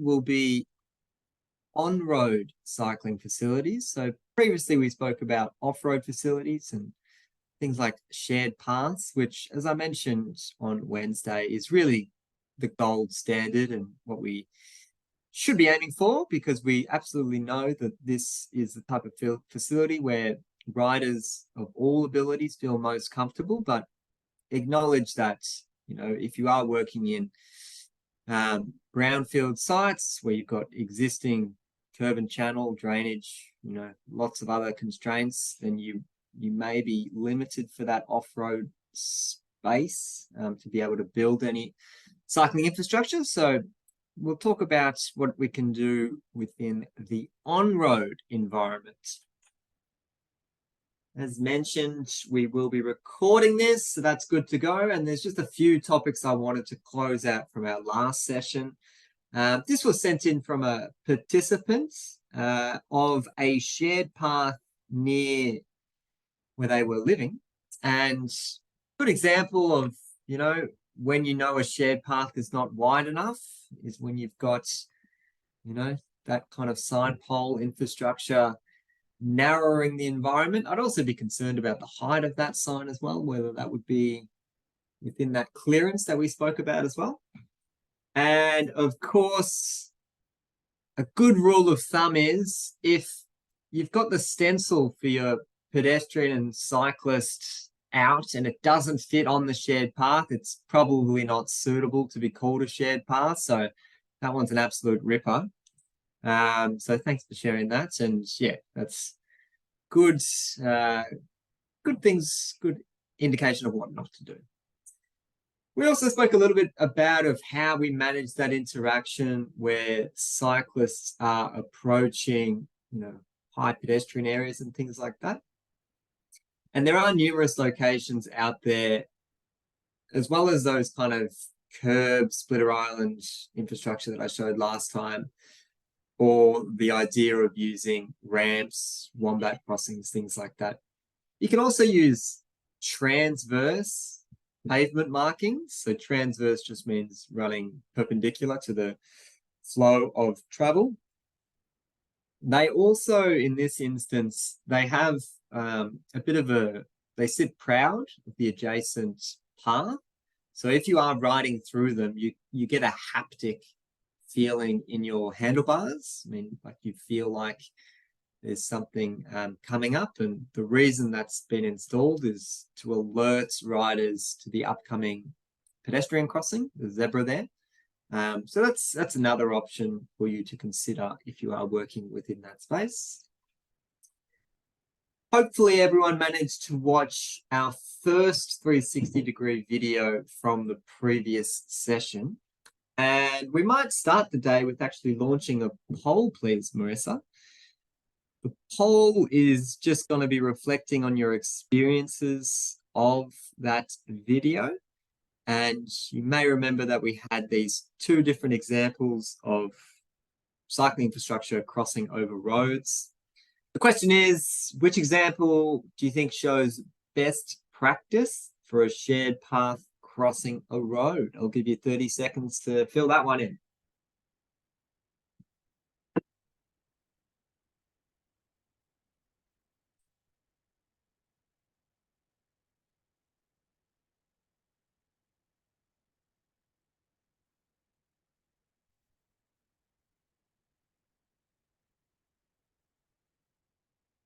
will be on-road cycling facilities. So previously we spoke about off-road facilities and things like shared paths, which, as I mentioned on Wednesday, is really the gold standard and what we should be aiming for, because we absolutely know that this is the type of facility where riders of all abilities feel most comfortable, but acknowledge that, if you are working in brownfield sites where you've got existing curb and channel drainage, lots of other constraints, then you may be limited for that off-road space to be able to build any cycling infrastructure. So we'll talk about what we can do within the on-road environment. As mentioned, we will be recording this, so that's good to go. And there's just a few topics I wanted to close out from our last session. This was sent in from a participant of a shared path near where they were living. And good example of, when a shared path is not wide enough is when you've got, that kind of sign pole infrastructure narrowing the environment. I'd also be concerned about the height of that sign as well, whether that would be within that clearance that we spoke about as well. And of course, a good rule of thumb is if you've got the stencil for your pedestrian and cyclist out and it doesn't fit on the shared path, it's probably not suitable to be called a shared path. So that one's an absolute ripper. So thanks for sharing that. And yeah, that's good, good things, good indication of what not to do. We also spoke a little bit about how we manage that interaction where cyclists are approaching, high pedestrian areas and things like that. And there are numerous locations out there, as well as those kind of curb, splitter island infrastructure that I showed last time, or the idea of using ramps, wombat crossings, things like that. You can also use transverse pavement markings. So transverse just means running perpendicular to the flow of travel. They also, in this instance, they have they sit proud of the adjacent path. So if you are riding through them, you get a haptic feeling in your handlebars. I mean, like you feel like there's something coming up, and the reason that's been installed is to alert riders to the upcoming pedestrian crossing, the zebra there. So that's another option for you to consider if you are working within that space. Hopefully everyone managed to watch our first 360-degree video from the previous session. And we might start the day with actually launching a poll, please, Marissa. The poll is just going to be reflecting on your experiences of that video. And you may remember that we had these two different examples of cycling infrastructure crossing over roads. The question is, which example do you think shows best practice for a shared path crossing a road? I'll give you 30 seconds to fill that one in.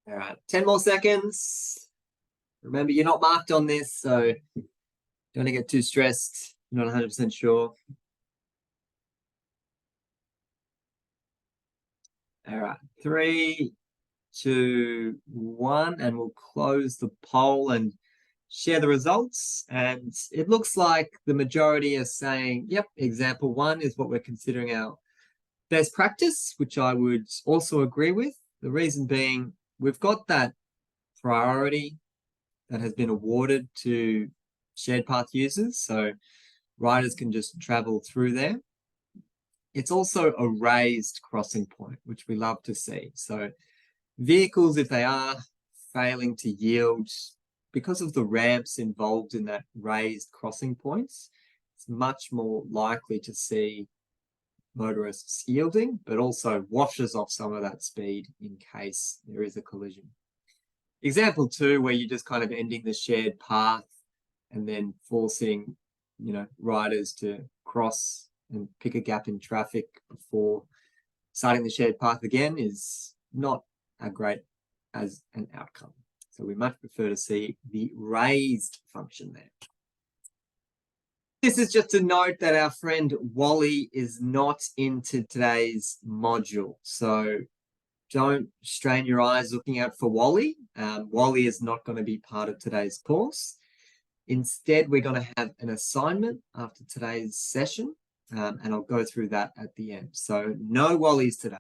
All right, 10 more seconds. Remember, you're not marked on this, so don't want to get too stressed. You're not 100% sure. All right, 3, 2, 1, and we'll close the poll and share the results. And it looks like the majority are saying, yep, example 1 is what we're considering our best practice, which I would also agree with. The reason being, we've got that priority that has been awarded to shared path users, so riders can just travel through there. It's also a raised crossing point, which we love to see. So vehicles, if they are failing to yield because of the ramps involved in that raised crossing points, it's much more likely to see motorists yielding, but also washes off some of that speed in case there is a collision. Example 2, where you're just kind of ending the shared path and then forcing, riders to cross and pick a gap in traffic before starting the shared path again, is not as great as an outcome. So we much prefer to see the raised function there. This is just a note that our friend Wally is not into today's module. So don't strain your eyes looking out for Wally. Wally is not going to be part of today's course. Instead, we're going to have an assignment after today's session, and I'll go through that at the end. So no Wallies today.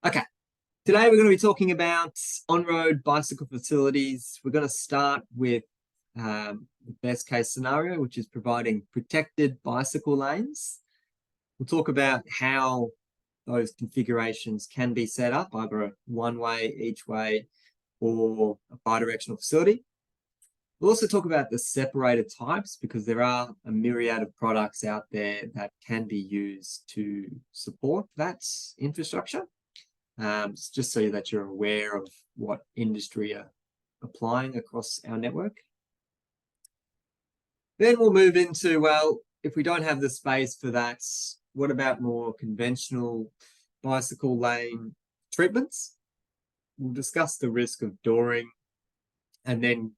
Okay, today we're going to be talking about on-road bicycle facilities. We're going to start with the best case scenario, which is providing protected bicycle lanes. We'll talk about how those configurations can be set up, either a one-way, each way, or a bi-directional facility. We'll also talk about the separator types, because there are a myriad of products out there that can be used to support that infrastructure. Just so that you're aware of what industry are applying across our network. Then we'll move into, well, if we don't have the space for that, what about more conventional bicycle lane treatments? We'll discuss the risk of dooring and then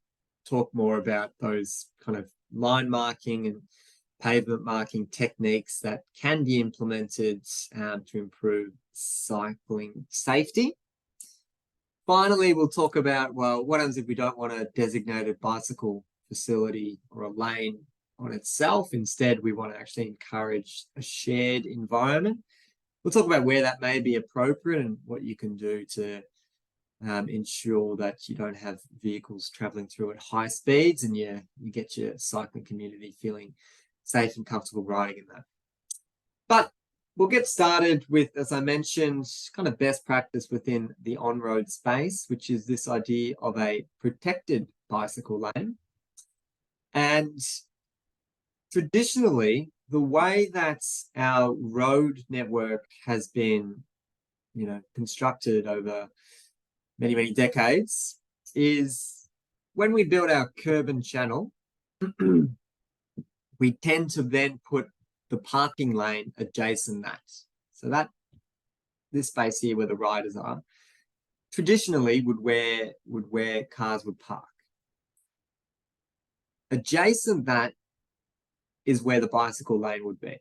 talk more about those kind of line marking and pavement marking techniques that can be implemented to improve cycling safety. Finally, we'll talk about, well, what happens if we don't want a designated bicycle facility or a lane on itself? Instead, we want to actually encourage a shared environment. We'll talk about where that may be appropriate and what you can do to ensure that you don't have vehicles traveling through at high speeds, and you get your cycling community feeling safe and comfortable riding in that. But we'll get started with, as I mentioned, kind of best practice within the on-road space, which is this idea of a protected bicycle lane. And traditionally, the way that our road network has been, constructed over many, many decades is when we build our curb and channel, we tend to then put the parking lane adjacent that. So that this space here where the riders are, traditionally would where cars would park. Adjacent that is where the bicycle lane would be.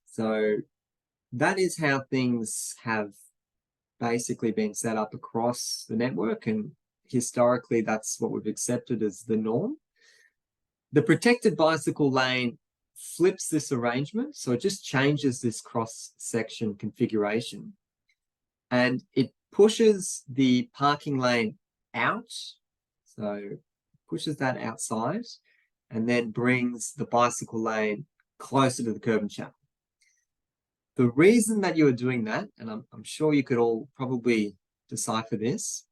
So that is how things have basically been set up across the network, and historically that's what we've accepted as the norm. The protected bicycle lane flips this arrangement, so it just changes this cross-section configuration, and it pushes the parking lane out, so pushes that outside, and then brings the bicycle lane closer to the curb and channel. The reason that you are doing that, and I'm sure you could all probably decipher this,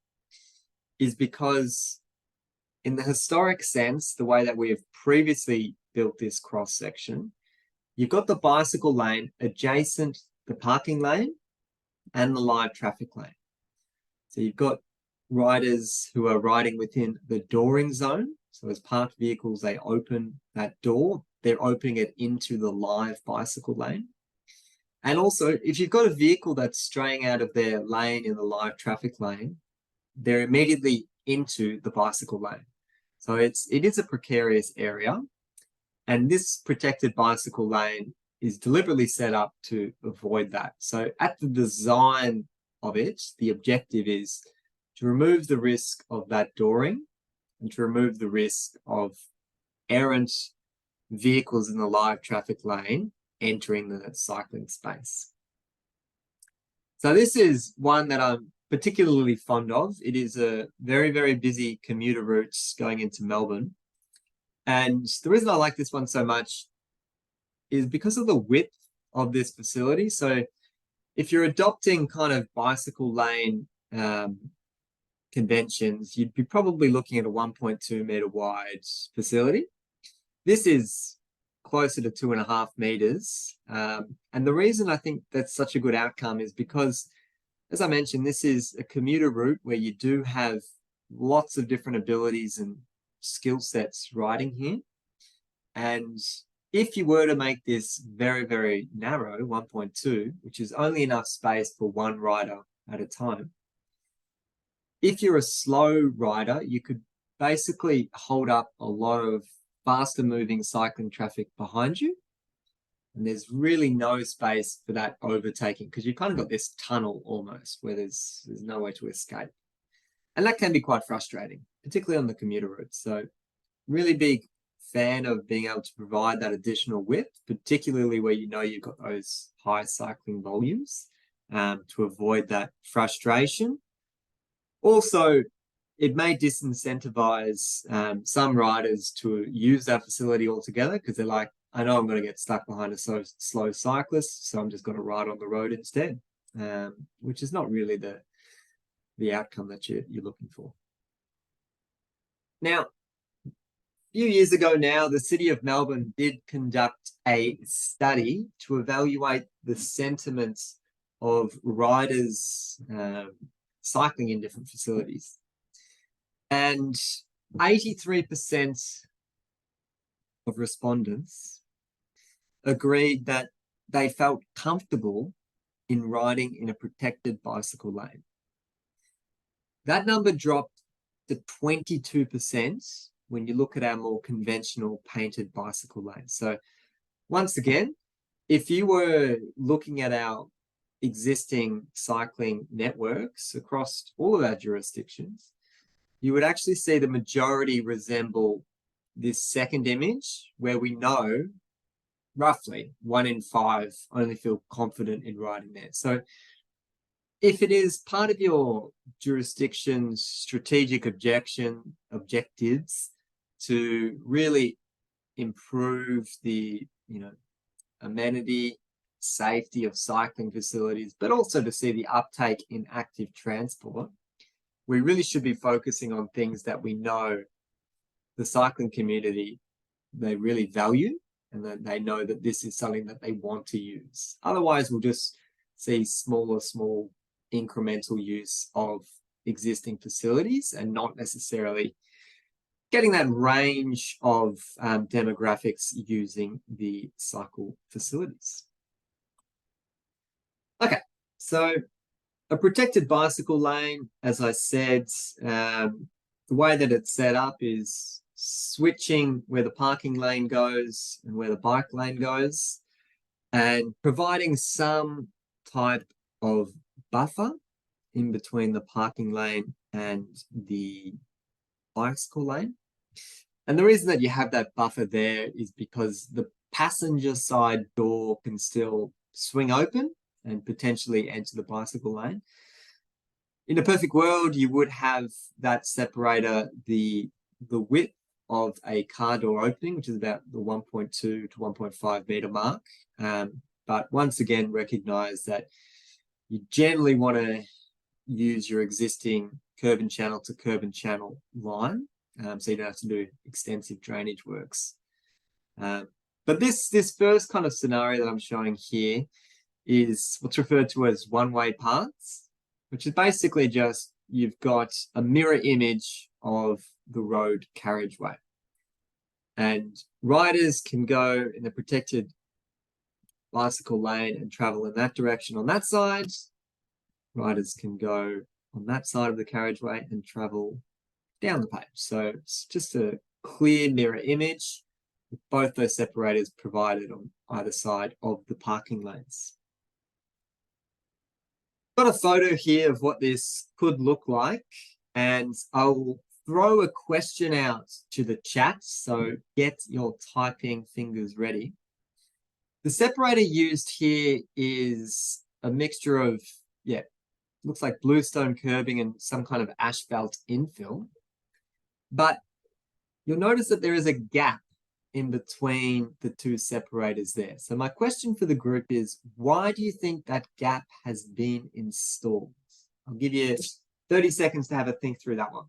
is because in the historic sense, the way that we have previously built this cross-section, you've got the bicycle lane adjacent the parking lane and the live traffic lane. So you've got riders who are riding within the dooring zone. So as parked vehicles, they open that door, they're opening it into the live bicycle lane. And also, if you've got a vehicle that's straying out of their lane in the live traffic lane, they're immediately into the bicycle lane. So it is a precarious area. And this protected bicycle lane is deliberately set up to avoid that. So at the design of it, the objective is to remove the risk of that dooring and to remove the risk of errant vehicles in the live traffic lane entering the cycling space. So this is one that I'm particularly fond of. It is a very, very busy commuter route going into Melbourne. And the reason I like this one so much is because of the width of this facility. So if you're adopting kind of bicycle lane conventions, you'd be probably looking at a 1.2 meter wide facility. This is closer to 2.5 meters. And the reason I think that's such a good outcome is because, as I mentioned, this is a commuter route where you do have lots of different abilities and skill sets riding here. And if you were to make this very, very narrow, 1.2, which is only enough space for one rider at a time, if you're a slow rider, you could basically hold up a lot of faster moving cycling traffic behind you. And there's really no space for that overtaking because you've kind of got this tunnel almost where there's no way to escape. And that can be quite frustrating, particularly on the commuter route. So really big fan of being able to provide that additional width, particularly where you know you've got those high cycling volumes, to avoid that frustration. Also, it may disincentivize some riders to use that facility altogether because they're like, I know I'm going to get stuck behind a slow cyclist, so I'm just going to ride on the road instead, which is not really the outcome that you're looking for. Now, a few years ago now, the City of Melbourne did conduct a study to evaluate the sentiments of riders cycling in different facilities. And 83% of respondents agreed that they felt comfortable in riding in a protected bicycle lane. That number dropped to 22% when you look at our more conventional painted bicycle lanes. So once again, if you were looking at our existing cycling networks across all of our jurisdictions, you would actually see the majority resemble this second image where we know roughly 1 in 5 only feel confident in riding there. So if it is part of your jurisdiction's strategic objectives to really improve the amenity, safety of cycling facilities, but also to see the uptake in active transport, we really should be focusing on things that we know the cycling community, they really value and that they know that this is something that they want to use. Otherwise, we'll just see small incremental use of existing facilities and not necessarily getting that range of demographics using the cycle facilities. Okay, so a protected bicycle lane, as I said, the way that it's set up is switching where the parking lane goes and where the bike lane goes, and providing some type of buffer in between the parking lane and the bicycle lane. And the reason that you have that buffer there is because the passenger side door can still swing open and potentially enter the bicycle lane. In a perfect world, you would have that separator the width of a car door opening, which is about the 1.2 to 1.5 meter mark. But once again, recognize that you generally want to use your existing curb and channel to curb and channel line, so you don't have to do extensive drainage works. But this first kind of scenario that I'm showing here is what's referred to as one-way paths, which is basically just you've got a mirror image of the road carriageway. And riders can go in the protected bicycle lane and travel in that direction on that side. Riders can go on that side of the carriageway and travel down the page. So it's just a clear mirror image with both those separators provided on either side of the parking lanes. Got a photo here of what this could look like, and I'll throw a question out to the chat, so get your typing fingers ready. The separator used here is a mixture of, looks like bluestone curbing and some kind of asphalt infill. But you'll notice that there is a gap in between the two separators there. So my question for the group is, why do you think that gap has been installed? I'll give you 30 seconds to have a think through that one.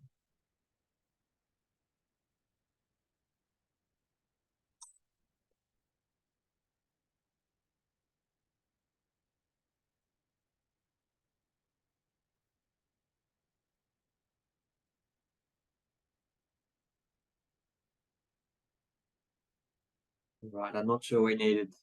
Right, I'm not sure we needed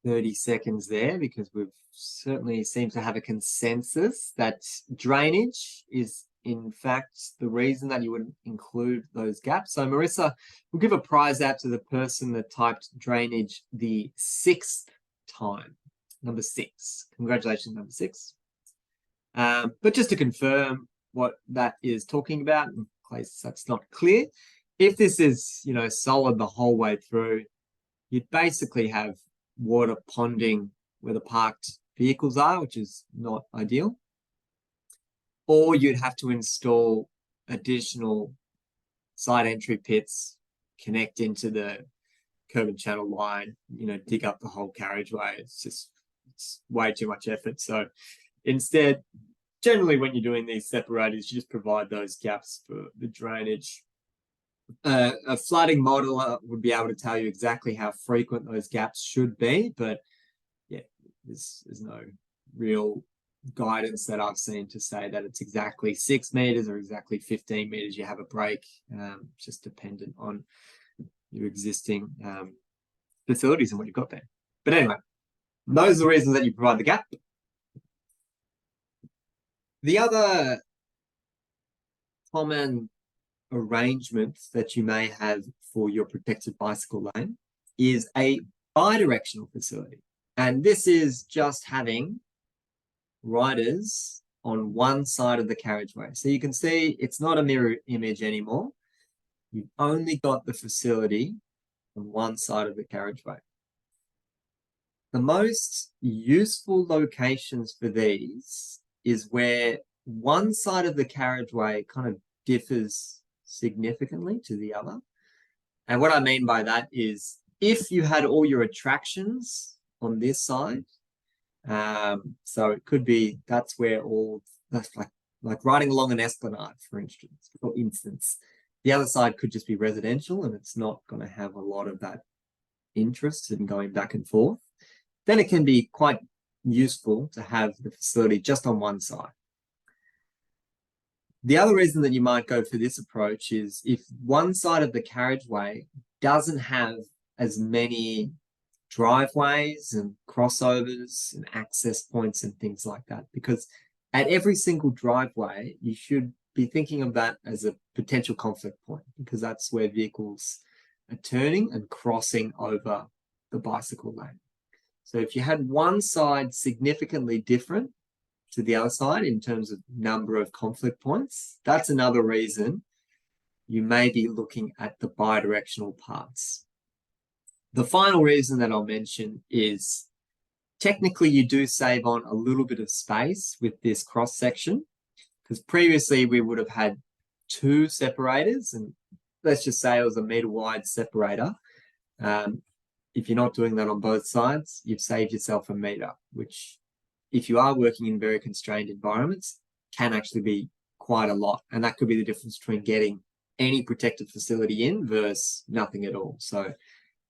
30 seconds there because we've certainly seemed to have a consensus that drainage is in fact the reason that you would include those gaps. So Marissa, we'll give a prize out to the person that typed drainage the 6th time. Number 6. Congratulations, number 6. But just to confirm what that is talking about, in case that's not clear, if this is, solid the whole way through, you'd basically have water ponding where the parked vehicles are, which is not ideal. Or you'd have to install additional side entry pits, connect into the curb and channel line, dig up the whole carriageway. It's way too much effort. So instead, generally when you're doing these separators, you just provide those gaps for the drainage. A flooding modeler would be able to tell you exactly how frequent those gaps should be, but yeah, there's no real guidance that I've seen to say that it's exactly 6 meters or exactly 15 meters you have a break. Just dependent on your existing facilities and what you've got there. But anyway, those are the reasons that you provide the gap. The other common arrangement that you may have for your protected bicycle lane is a bidirectional facility. And this is just having riders on one side of the carriageway. So you can see it's not a mirror image anymore. You've only got the facility on one side of the carriageway. The most useful locations for these is where one side of the carriageway kind of differs significantly to the other. And what I mean by that is if you had all your attractions on this side, so it could be that's where all that's like riding along an esplanade, for instance. The other side could just be residential and it's not going to have a lot of that interest in going back and forth. Then it can be quite useful to have the facility just on one side. The other reason that you might go for this approach is if one side of the carriageway doesn't have as many driveways and crossovers and access points and things like that, because at every single driveway, you should be thinking of that as a potential conflict point because that's where vehicles are turning and crossing over the bicycle lane. So if you had one side significantly different to the other side in terms of number of conflict points, that's another reason you may be looking at the bidirectional parts. The final reason that I'll mention is technically you do save on a little bit of space with this cross section because previously we would have had 2 separators and let's just say it was a meter wide separator. If you're not doing that on both sides, you've saved yourself a meter, which if you are working in very constrained environments, can actually be quite a lot. And that could be the difference between getting any protected facility in versus nothing at all. So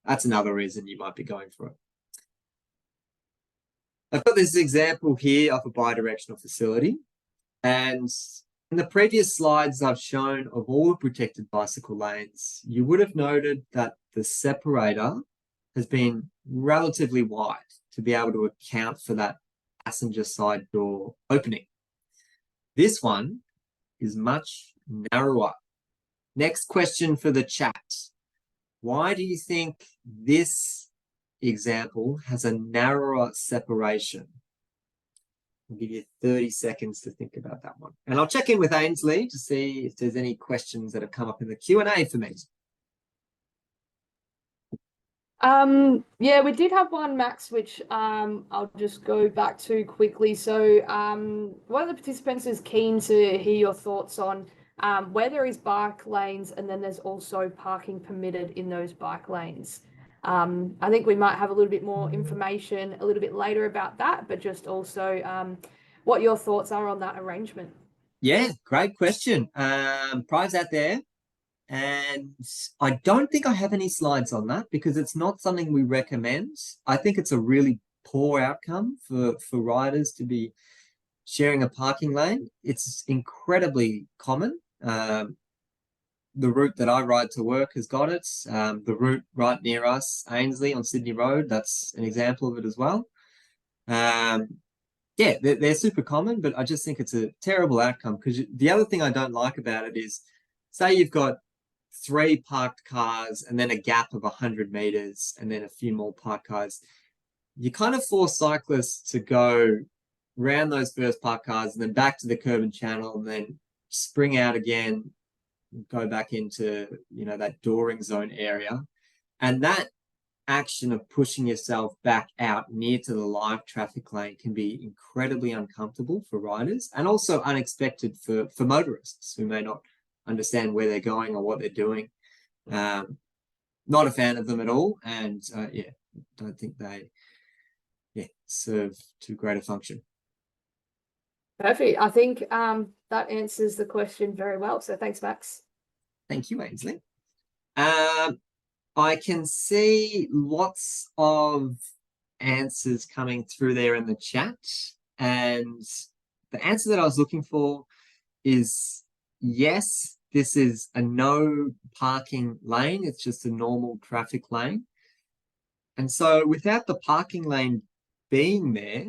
that's another reason you might be going for it. I've got this example here of a bidirectional facility. And in the previous slides I've shown of all the protected bicycle lanes, you would have noted that the separator has been relatively wide to be able to account for that passenger side door opening. This one is much narrower. Next question for the chat. Why do you think this example has a narrower separation? I'll give you 30 seconds to think about that one. And I'll check in with Ainsley to see if there's any questions that have come up in the Q&A for me. Yeah, we did have one, Max, which I'll just go back to quickly. So one of the participants is keen to hear your thoughts on where there is bike lanes and then there's also parking permitted in those bike lanes. I think we might have a little bit more information a little bit later about that, but just also what your thoughts are on that arrangement. Yeah, great question. Prize out there. And I don't think I have any slides on that because it's not something we recommend. I think it's a really poor outcome for riders to be sharing a parking lane. It's incredibly common. the route that I ride to work has got it. The route right near us, Ainsley on Sydney Road, that's an example of it as well. Yeah, they're super common, but I just think it's a terrible outcome because the other thing I don't like about it is, say you've got 3 parked cars and then a gap of 100 meters and then a few more parked cars. You kind of force cyclists to go round those first parked cars and then back to the curb and channel and then spring out again, go back into, that dooring zone area. And that action of pushing yourself back out near to the live traffic lane can be incredibly uncomfortable for riders and also unexpected for motorists who may not understand where they're going or what they're doing. Not a fan of them at all, and don't think they serve too great a function. Perfect. I think that answers the question very well. So thanks, Max. Thank you, Ainsley. I can see lots of answers coming through there in the chat. And the answer that I was looking for is yes, this is a no parking lane. It's just a normal traffic lane. And so without the parking lane being there,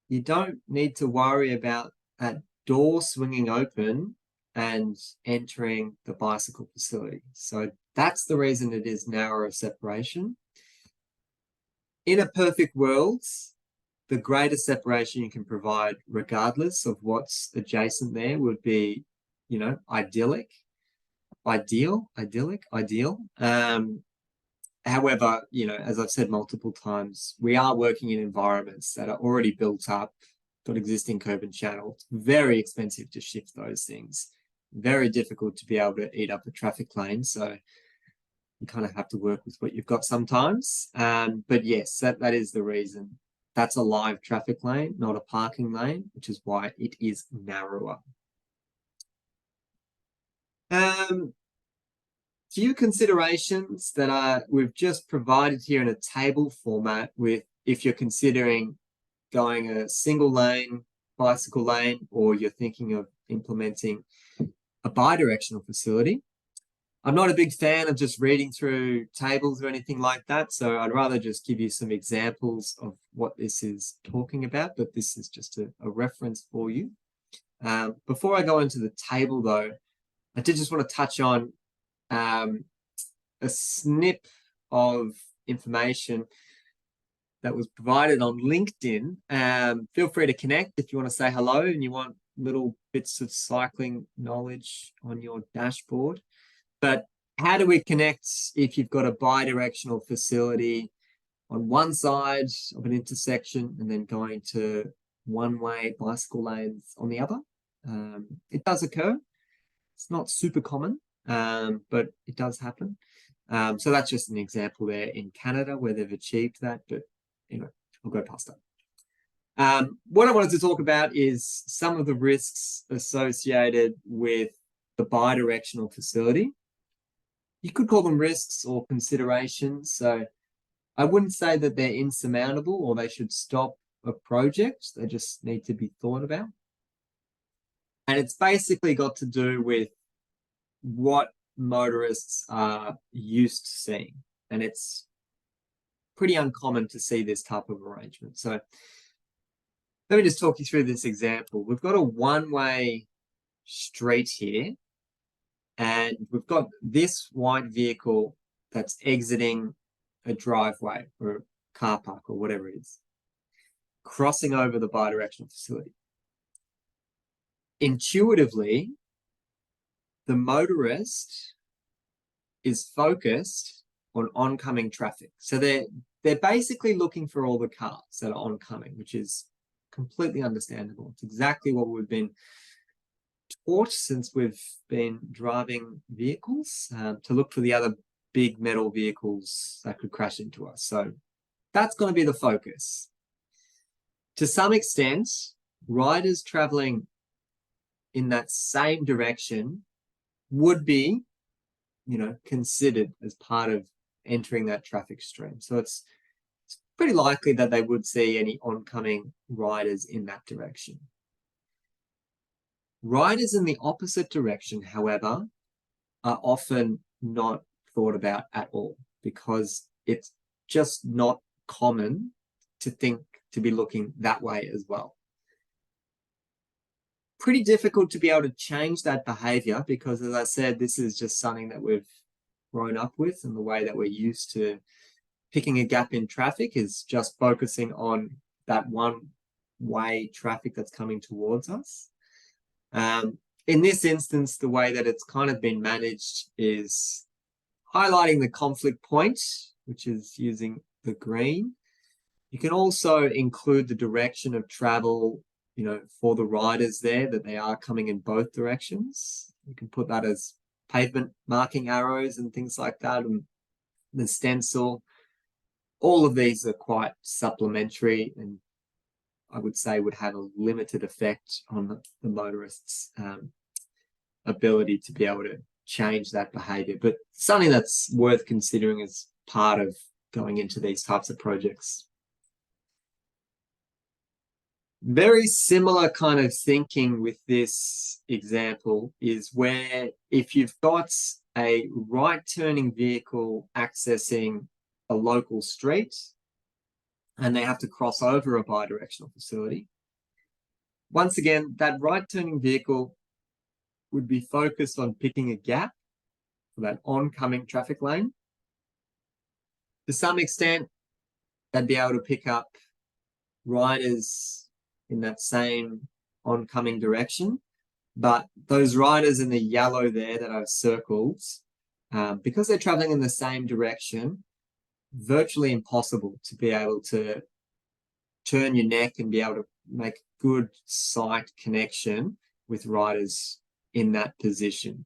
you don't need to worry about that door swinging open and entering the bicycle facility. So that's the reason it is narrower separation. In a perfect world, the greatest separation you can provide, regardless of what's adjacent there, would be, ideal. However, as I've said multiple times, we are working in environments that are already built up, got existing curb and channel. It's very expensive to shift those things. Very difficult to be able to eat up a traffic lane. So you kind of have to work with what you've got sometimes. But yes, that is the reason. That's a live traffic lane, not a parking lane, which is why it is narrower. Few considerations that we've just provided here in a table format with if you're considering going a single lane, bicycle lane, or you're thinking of implementing a bi-directional facility. I'm not a big fan of just reading through tables or anything like that, so I'd rather just give you some examples of what this is talking about, but this is just a reference for you. Before I go into the table, though, I did just want to touch on a snip of information that was provided on LinkedIn. Feel free to connect if you want to say hello and you want little bits of cycling knowledge on your dashboard. But how do we connect if you've got a bi-directional facility on one side of an intersection and then going to one-way bicycle lanes on the other? It does occur. It's not super common, but it does happen. So that's just an example there in Canada where they've achieved that, but I'll go past that. What I wanted to talk about is some of the risks associated with the bi-directional facility. You could call them risks or considerations. So I wouldn't say that they're insurmountable or they should stop a project. They just need to be thought about. And it's basically got to do with what motorists are used to seeing. And it's pretty uncommon to see this type of arrangement. So let me just talk you through this example. We've got a one-way street here, and we've got this white vehicle that's exiting a driveway or a car park or whatever it is, crossing over the bi-directional facility. Intuitively, the motorist is focused on oncoming traffic. So they're basically looking for all the cars that are oncoming, which is completely understandable. It's exactly what we've been taught since we've been driving vehicles, to look for the other big metal vehicles that could crash into us. So that's going to be the focus. To some extent, riders traveling in that same direction would be, considered as part of entering that traffic stream. So it's pretty likely that they would see any oncoming riders in that direction. Riders in the opposite direction, however, are often not thought about at all, because it's just not common to think to be looking that way as well. Pretty difficult to be able to change that behavior, because as I said, this is just something that we've grown up with, and the way that we're used to picking a gap in traffic is just focusing on that one way traffic that's coming towards us. In this instance, the way that it's kind of been managed is highlighting the conflict point, which is using the green. You can also include the direction of travel, you know, for the riders there, that they are coming in both directions. You can put that as pavement marking arrows and things like that, and the stencil. All of these are quite supplementary, and I would say would have a limited effect on the motorist's ability to be able to change that behavior, but something that's worth considering as part of going into these types of projects. Very similar kind of thinking with this example is where if you've got a right turning vehicle accessing a local street and they have to cross over a bidirectional facility, once again, that right turning vehicle would be focused on picking a gap for that oncoming traffic lane. To some extent, they'd be able to pick up riders in that same oncoming direction, but those riders in the yellow there that I've circled, because they're traveling in the same direction, virtually impossible to be able to turn your neck and be able to make good sight connection with riders in that position.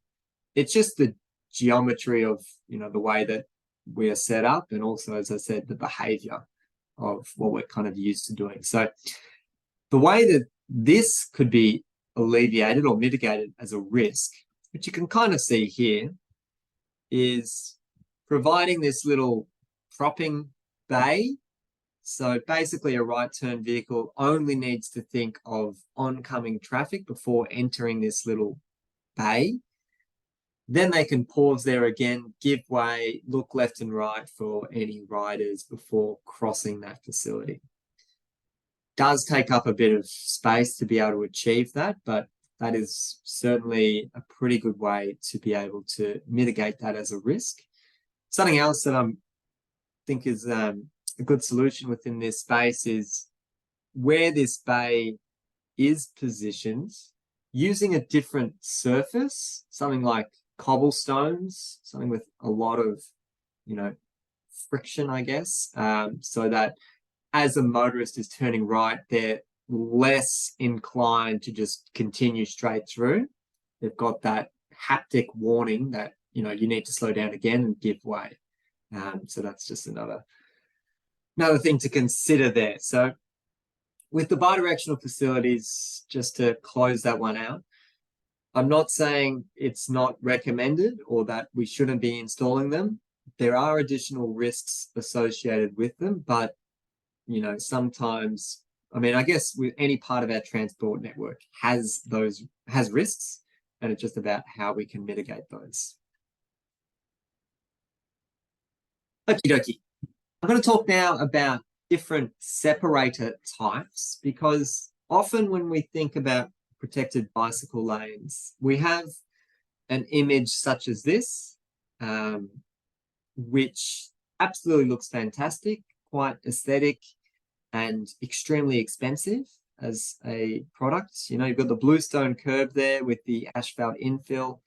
It's just the geometry of, you know, the way that we are set up, and also, as I said, the behavior of what we're kind of used to doing. So the way that this could be alleviated or mitigated as a risk, which you can kind of see here, is providing this little propping bay. So basically a right turn vehicle only needs to think of oncoming traffic before entering this little bay. Then they can pause there again, give way, look left and right for any riders before crossing that facility. Does take up a bit of space to be able to achieve that, but that is certainly a pretty good way to be able to mitigate that as a risk. Something else that I think is a good solution within this space is where this bay is positioned, using a different surface, something like cobblestones, something with a lot of, you know, friction, I guess, so that as a motorist is turning right, they're less inclined to just continue straight through. They've got that haptic warning that, you know, you need to slow down again and give way. So that's just another thing to consider there. So with the bidirectional facilities, just to close that one out, I'm not saying it's not recommended or that we shouldn't be installing them. There are additional risks associated with them, but, you know, sometimes, I mean, I guess with any part of our transport network has risks, and it's just about how we can mitigate those. Okie dokie. I'm going to talk now about different separator types, because often when we think about protected bicycle lanes, we have an image such as this, which absolutely looks fantastic, quite aesthetic and extremely expensive as a product. You know, you've got the bluestone curb there with the asphalt infill.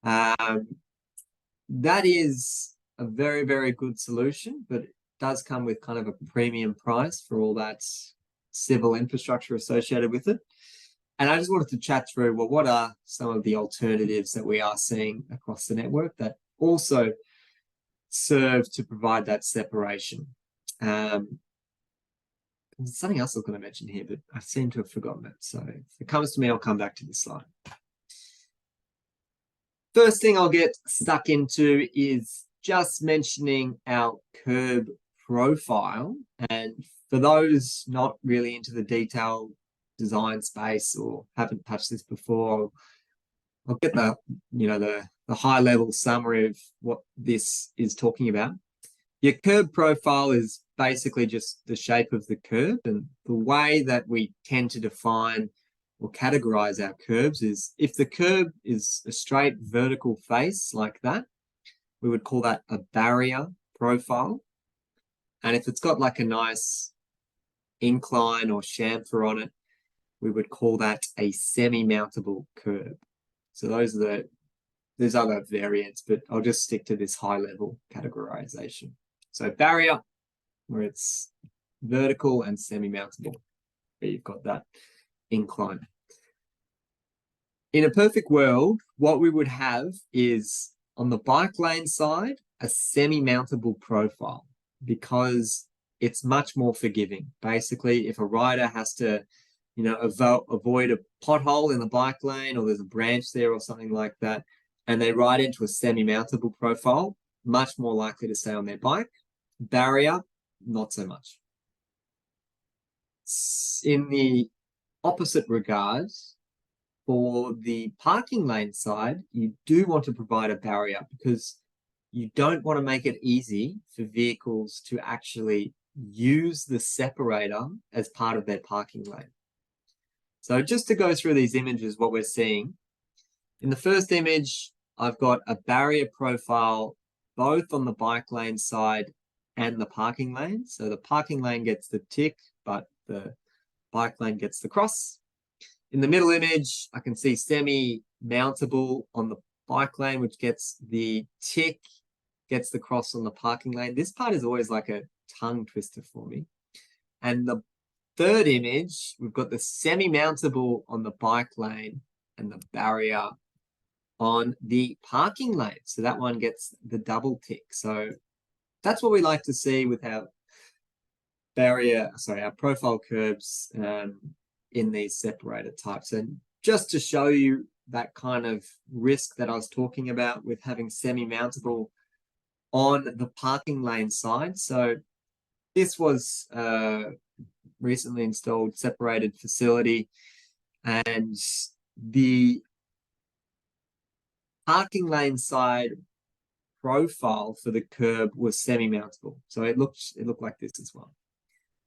That is a very, very good solution, but it does come with kind of a premium price for all that civil infrastructure associated with it. And I just wanted to chat through, well, what are some of the alternatives that we are seeing across the network that also serve to provide that separation? There's something else I was going to mention here, but I seem to have forgotten it. So if it comes to me, I'll come back to this slide. First thing I'll get stuck into is just mentioning our curb profile. And for those not really into the detail design space or haven't touched this before, I'll get the high level summary of what this is talking about. Your curb profile is basically just the shape of the curb, and the way that we tend to define or categorize our curbs is if the curb is a straight vertical face like that, we would call that a barrier profile. And if it's got like a nice incline or chamfer on it, we would call that a semi-mountable curb. So there's other variants, but I'll just stick to this high level categorization. So barrier, where it's vertical, and semi-mountable, where you've got that incline. In a perfect world, what we would have is on the bike lane side, a semi-mountable profile, because it's much more forgiving. Basically, if a rider has to, avoid a pothole in the bike lane, or there's a branch there or something like that, and they ride into a semi-mountable profile, much more likely to stay on their bike. Barrier, not so much. In the opposite regards, for the parking lane side, you do want to provide a barrier because you don't want to make it easy for vehicles to actually use the separator as part of their parking lane. So just to go through these images, what we're seeing, in the first image, I've got a barrier profile both on the bike lane side and the parking lane. So the parking lane gets the tick, but the bike lane gets the cross. In the middle image, I can see semi-mountable on the bike lane, which gets the tick, gets the cross on the parking lane. This part is always like a tongue twister for me. And the third image, we've got the semi-mountable on the bike lane and the barrier on the parking lane. So that one gets the double tick. So that's what we like to see with our our profile curbs in these separator types. And just to show you that kind of risk that I was talking about with having semi-mountable on the parking lane side. So this was recently installed separated facility, and the parking lane side profile for the curb was semi-mountable. So it looked like this as well.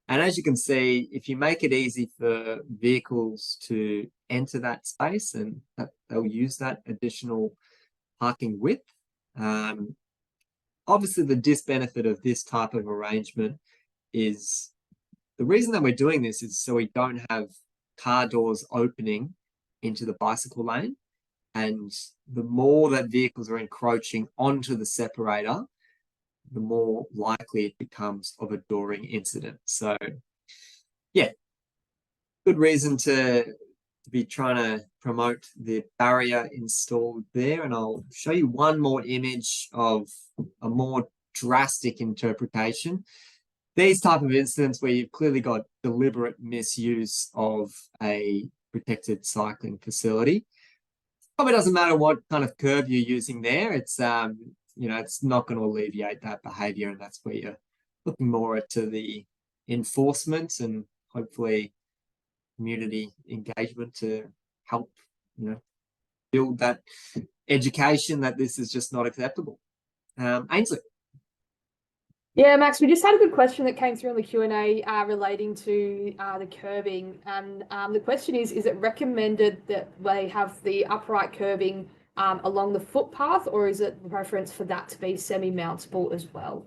And as you can see, if you make it easy for vehicles to enter that space, and they'll use that additional parking width. Obviously, the disbenefit of this type of arrangement is the reason that we're doing this is so we don't have car doors opening into the bicycle lane. And the more that vehicles are encroaching onto the separator, the more likely it becomes of a dooring incident. So, yeah, good reason to be trying to promote the barrier installed there. And I'll show you one more image of a more drastic interpretation. These type of incidents where you've clearly got deliberate misuse of a protected cycling facility. Probably doesn't matter what kind of curb you're using there. It's it's not going to alleviate that behavior, and that's where you're looking more to the enforcement and hopefully community engagement to help, build that education that this is just not acceptable. Ainsley. Yeah, Max, we just had a good question that came through on the Q&A relating to the curbing. And the question is it recommended that they have the upright curbing along the footpath, or is it the preference for that to be semi-mountable as well?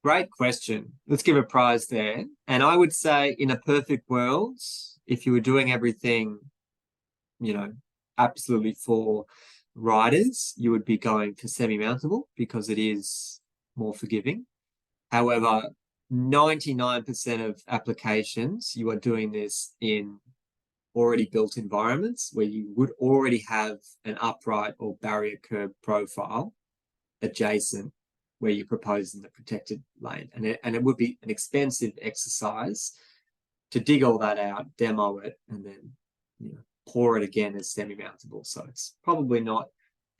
Great question. Let's give a prize there. And I would say in a perfect world, if you were doing everything, absolutely for riders, you would be going for semi-mountable because it is more forgiving. However, 99% of applications, you are doing this in already built environments where you would already have an upright or barrier curb profile adjacent where you're proposing the protected lane. And it would be an expensive exercise to dig all that out, demo it, and then pour it again as semi-mountable. So it's probably not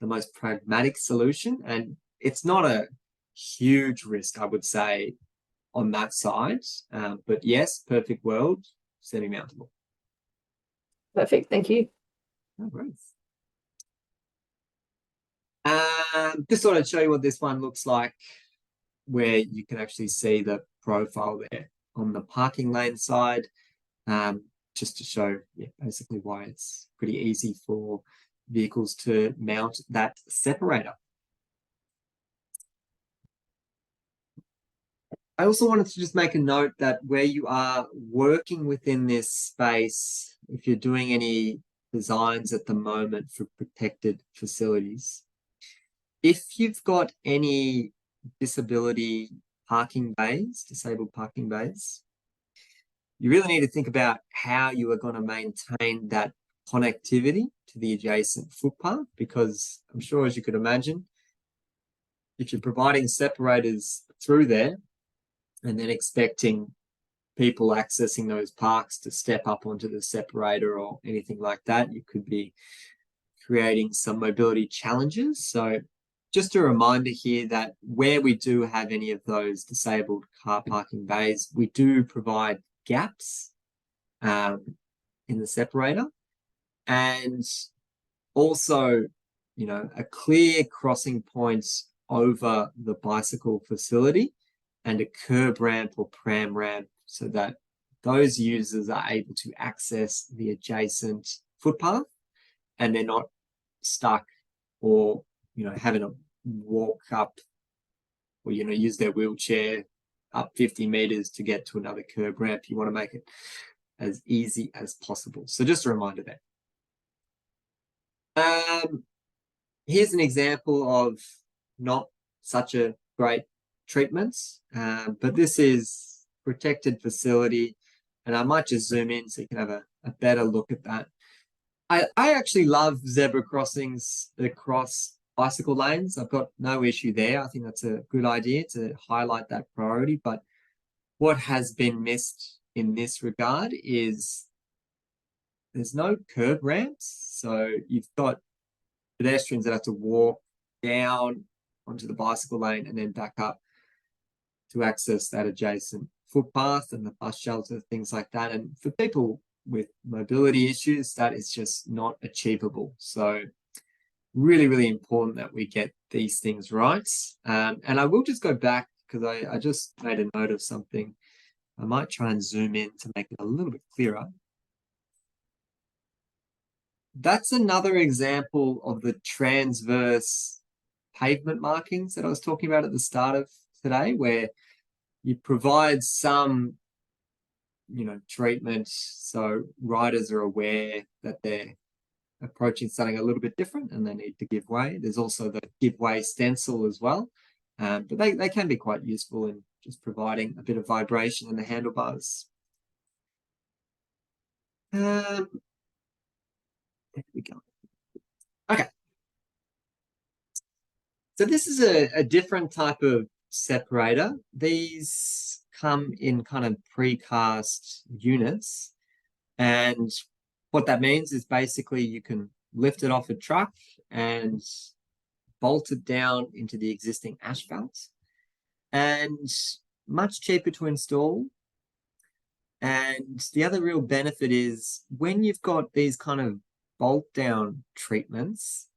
the most pragmatic solution, and it's not a huge risk, I would say, on that side. But yes, perfect world, semi-mountable. Perfect. Thank you. No worries. Just thought I'd show you what this one looks like, where you can actually see the profile there on the parking lane side, just to show basically why it's pretty easy for vehicles to mount that separator. I also wanted to just make a note that where you are working within this space, if you're doing any designs at the moment for protected facilities, if you've got any disability parking bays, disabled parking bays, you really need to think about how you are going to maintain that connectivity to the adjacent footpath, because I'm sure, as you could imagine, if you're providing separators through there and then expecting people accessing those parks to step up onto the separator or anything like that, you could be creating some mobility challenges. So just a reminder here that where we do have any of those disabled car parking bays, we do provide gaps in the separator, and also, you know, a clear crossing points over the bicycle facility and a curb ramp or pram ramp, so that those users are able to access the adjacent footpath and they're not stuck or, you know, having to walk up or, you know, use their wheelchair up 50 meters to get to another curb ramp. You want to make it as easy as possible. So just a reminder there. Here's an example of not such a great treatment, but this is protected facility, and I might just zoom in so you can have a better look at that. I actually love zebra crossings across bicycle lanes. I've got no issue there. I think that's a good idea to highlight that priority. But what has been missed in this regard is there's no curb ramps. So you've got pedestrians that have to walk down onto the bicycle lane and then back up to access that adjacent footpath and the bus shelter, things like that. And for people with mobility issues, that is just not achievable. So really, really important that we get these things right. And I will just go back because I just made a note of something. I might try and zoom in to make it a little bit clearer. That's another example of the transverse pavement markings that I was talking about at the start of today, where you provide some, you know, treatment so riders are aware that they're approaching something a little bit different and they need to give way. There's also the give way stencil as well, but they can be quite useful in just providing a bit of vibration in the handlebars. There we go. Okay. So this is a different type of separator. These come in kind of precast units, and what that means is basically you can lift it off a truck and bolt it down into the existing asphalt, and much cheaper to install. And the other real benefit is when you've got these kind of bolt down treatments,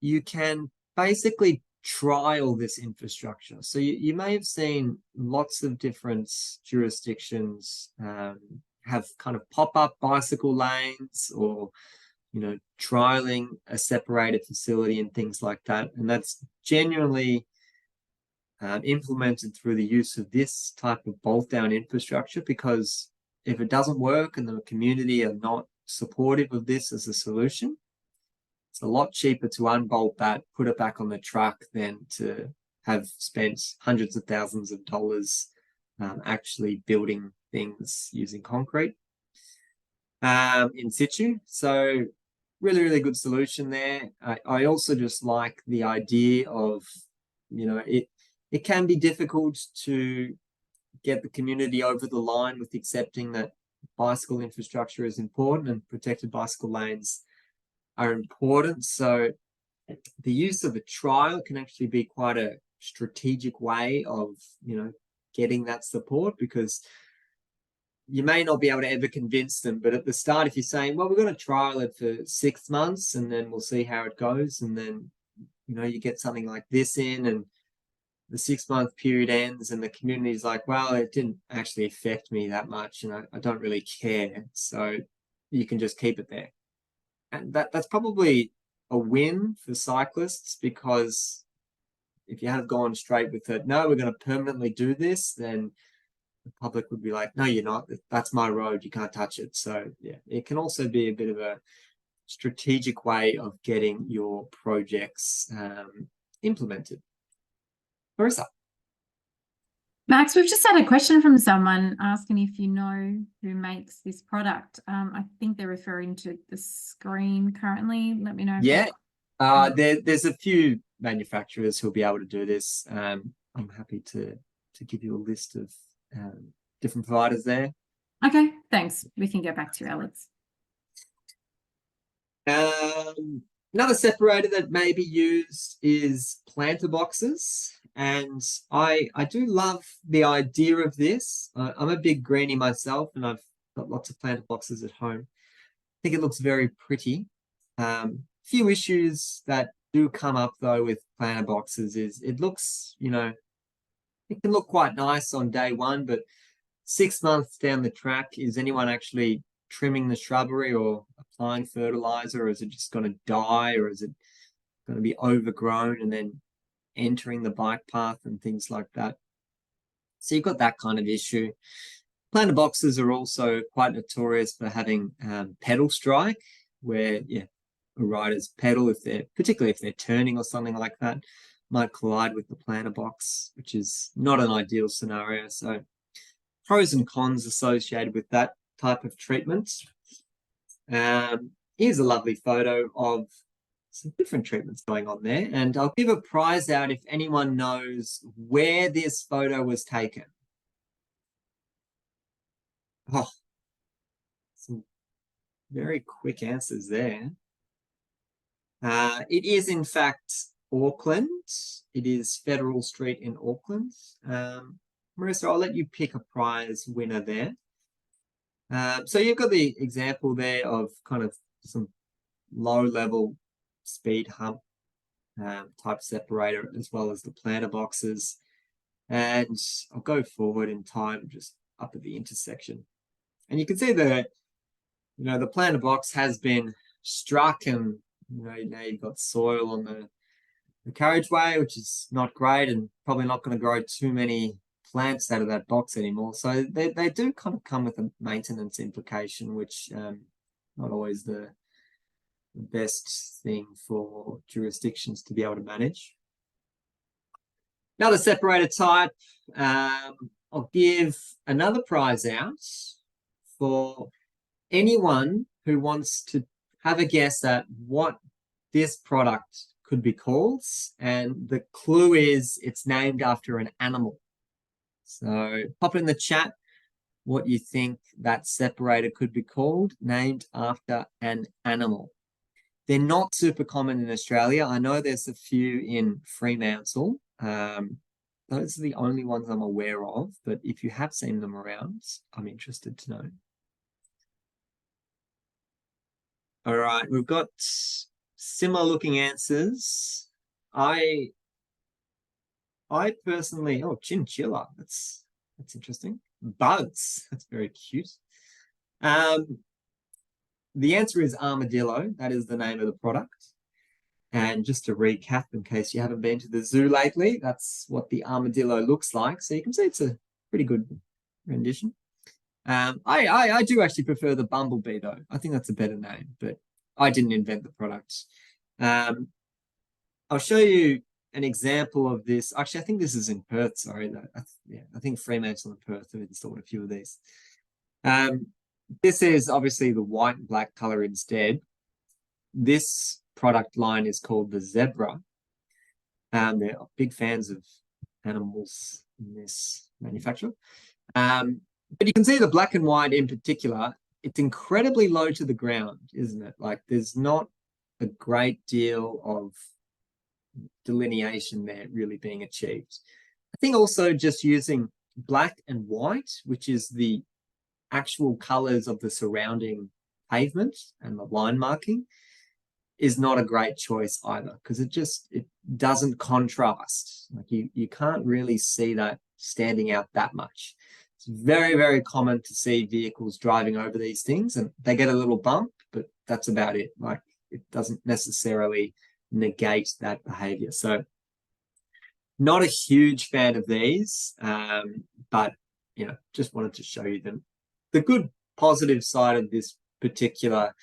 you can basically trial this infrastructure. So you may have seen lots of different jurisdictions have kind of pop-up bicycle lanes, or, you know, trialing a separated facility and things like that. And that's genuinely implemented through the use of this type of bolt down infrastructure, because if it doesn't work and the community are not supportive of this as a solution, it's a lot cheaper to unbolt that, put it back on the truck, than to have spent hundreds of thousands of dollars actually building things using concrete in situ. So really, really good solution there. I also just like the idea of, you know, it can be difficult to get the community over the line with accepting that bicycle infrastructure is important and protected bicycle lanes are important. So the use of a trial can actually be quite a strategic way of, you know, getting that support, because you may not be able to ever convince them, but at the start, if you're saying, well, we're going to trial it for 6 months and then we'll see how it goes, and then you know, you get something like this in and the 6-month period ends and the community's like, well, it didn't actually affect me that much and I don't really care. So you can just keep it there. And that's probably a win for cyclists, because if you had gone straight with it, no, we're going to permanently do this, then the public would be like, no, you're not. That's my road. You can't touch it. So yeah, it can also be a bit of a strategic way of getting your projects implemented. Marissa. Max, we've just had a question from someone asking if you know who makes this product. I think they're referring to the screen currently. Let me know. Yeah, there's a few manufacturers who'll be able to do this. I'm happy to give you a list of different providers there. Okay, thanks. We can get back to you, Alex. Another separator that may be used is planter boxes. And I do love the idea of this. I'm a big greenie myself, and I've got lots of planter boxes at home. I think it looks very pretty. Few issues that do come up though with planter boxes is it looks, you know, it can look quite nice on day one, but 6 months down the track, is anyone actually trimming the shrubbery or applying fertilizer, or is it just going to die, or is it going to be overgrown and then entering the bike path and things like that? So you've got that kind of issue. Planter boxes are also quite notorious for having pedal strike, where a rider's pedal, particularly if they're turning or something like that, might collide with the planter box, which is not an ideal scenario. So pros and cons associated with that type of treatment. Here's a lovely photo of some different treatments going on there, and I'll give a prize out if anyone knows where this photo was taken. Oh, some very quick answers there. It is in fact Auckland. It is Federal Street in Auckland. Marissa, I'll let you pick a prize winner there. So you've got the example there of kind of some low-level speed hump type separator, as well as the planter boxes. And I'll go forward in time, just up at the intersection. And you can see the planter box has been struck, and now you've got soil on the carriageway, which is not great, and probably not going to grow too many plants out of that box anymore. So they do kind of come with a maintenance implication, which not always the best thing for jurisdictions to be able to manage. Another separator type, I'll give another prize out for anyone who wants to have a guess at what this product could be called. And the clue is it's named after an animal. So pop in the chat what you think that separator could be called, named after an animal. They're not super common in Australia. I know there's a few in Fremantle. Those are the only ones I'm aware of, but if you have seen them around, I'm interested to know. All right, we've got similar looking answers. I personally, chinchilla, that's interesting. Bugs, that's very cute. The answer is armadillo. That is the name of the product. And just to recap, in case you haven't been to the zoo lately, that's what the armadillo looks like. So you can see it's a pretty good rendition. I do actually prefer the bumblebee though. I think that's a better name, but I didn't invent the product. I'll show you an example of this. Actually, I think this is in Perth. Sorry, I think Fremantle and Perth have installed a few of these. This is obviously the white and black color instead. This product line is called the Zebra. They're big fans of animals in this manufacturer. But you can see the black and white in particular, it's incredibly low to the ground, isn't it? Like there's not a great deal of delineation there really being achieved. I think also just using black and white, which is the actual colors of the surrounding pavement and the line marking, is not a great choice either, because it doesn't contrast. Like you can't really see that standing out that much. It's very, very common to see vehicles driving over these things and they get a little bump, but that's about it. Like it doesn't necessarily negate that behavior. So not a huge fan of these, but just wanted to show you them. The good positive side of this particular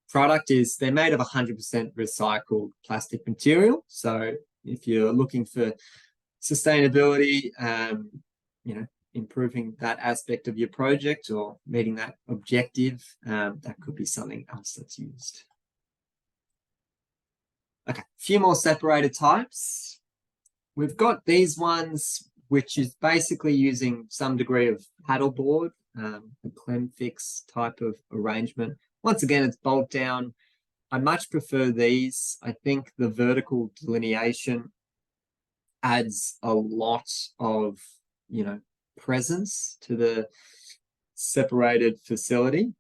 product is they're made of 100% recycled plastic material. So if you're looking for sustainability, improving that aspect of your project or meeting that objective, that could be something else that's used. Okay, a few more separator types. We've got these ones, which is basically using some degree of paddleboard, a clem fix type of arrangement. Once again, it's bolt down. I much prefer these. I think the vertical delineation adds a lot of, presence to the separated facility,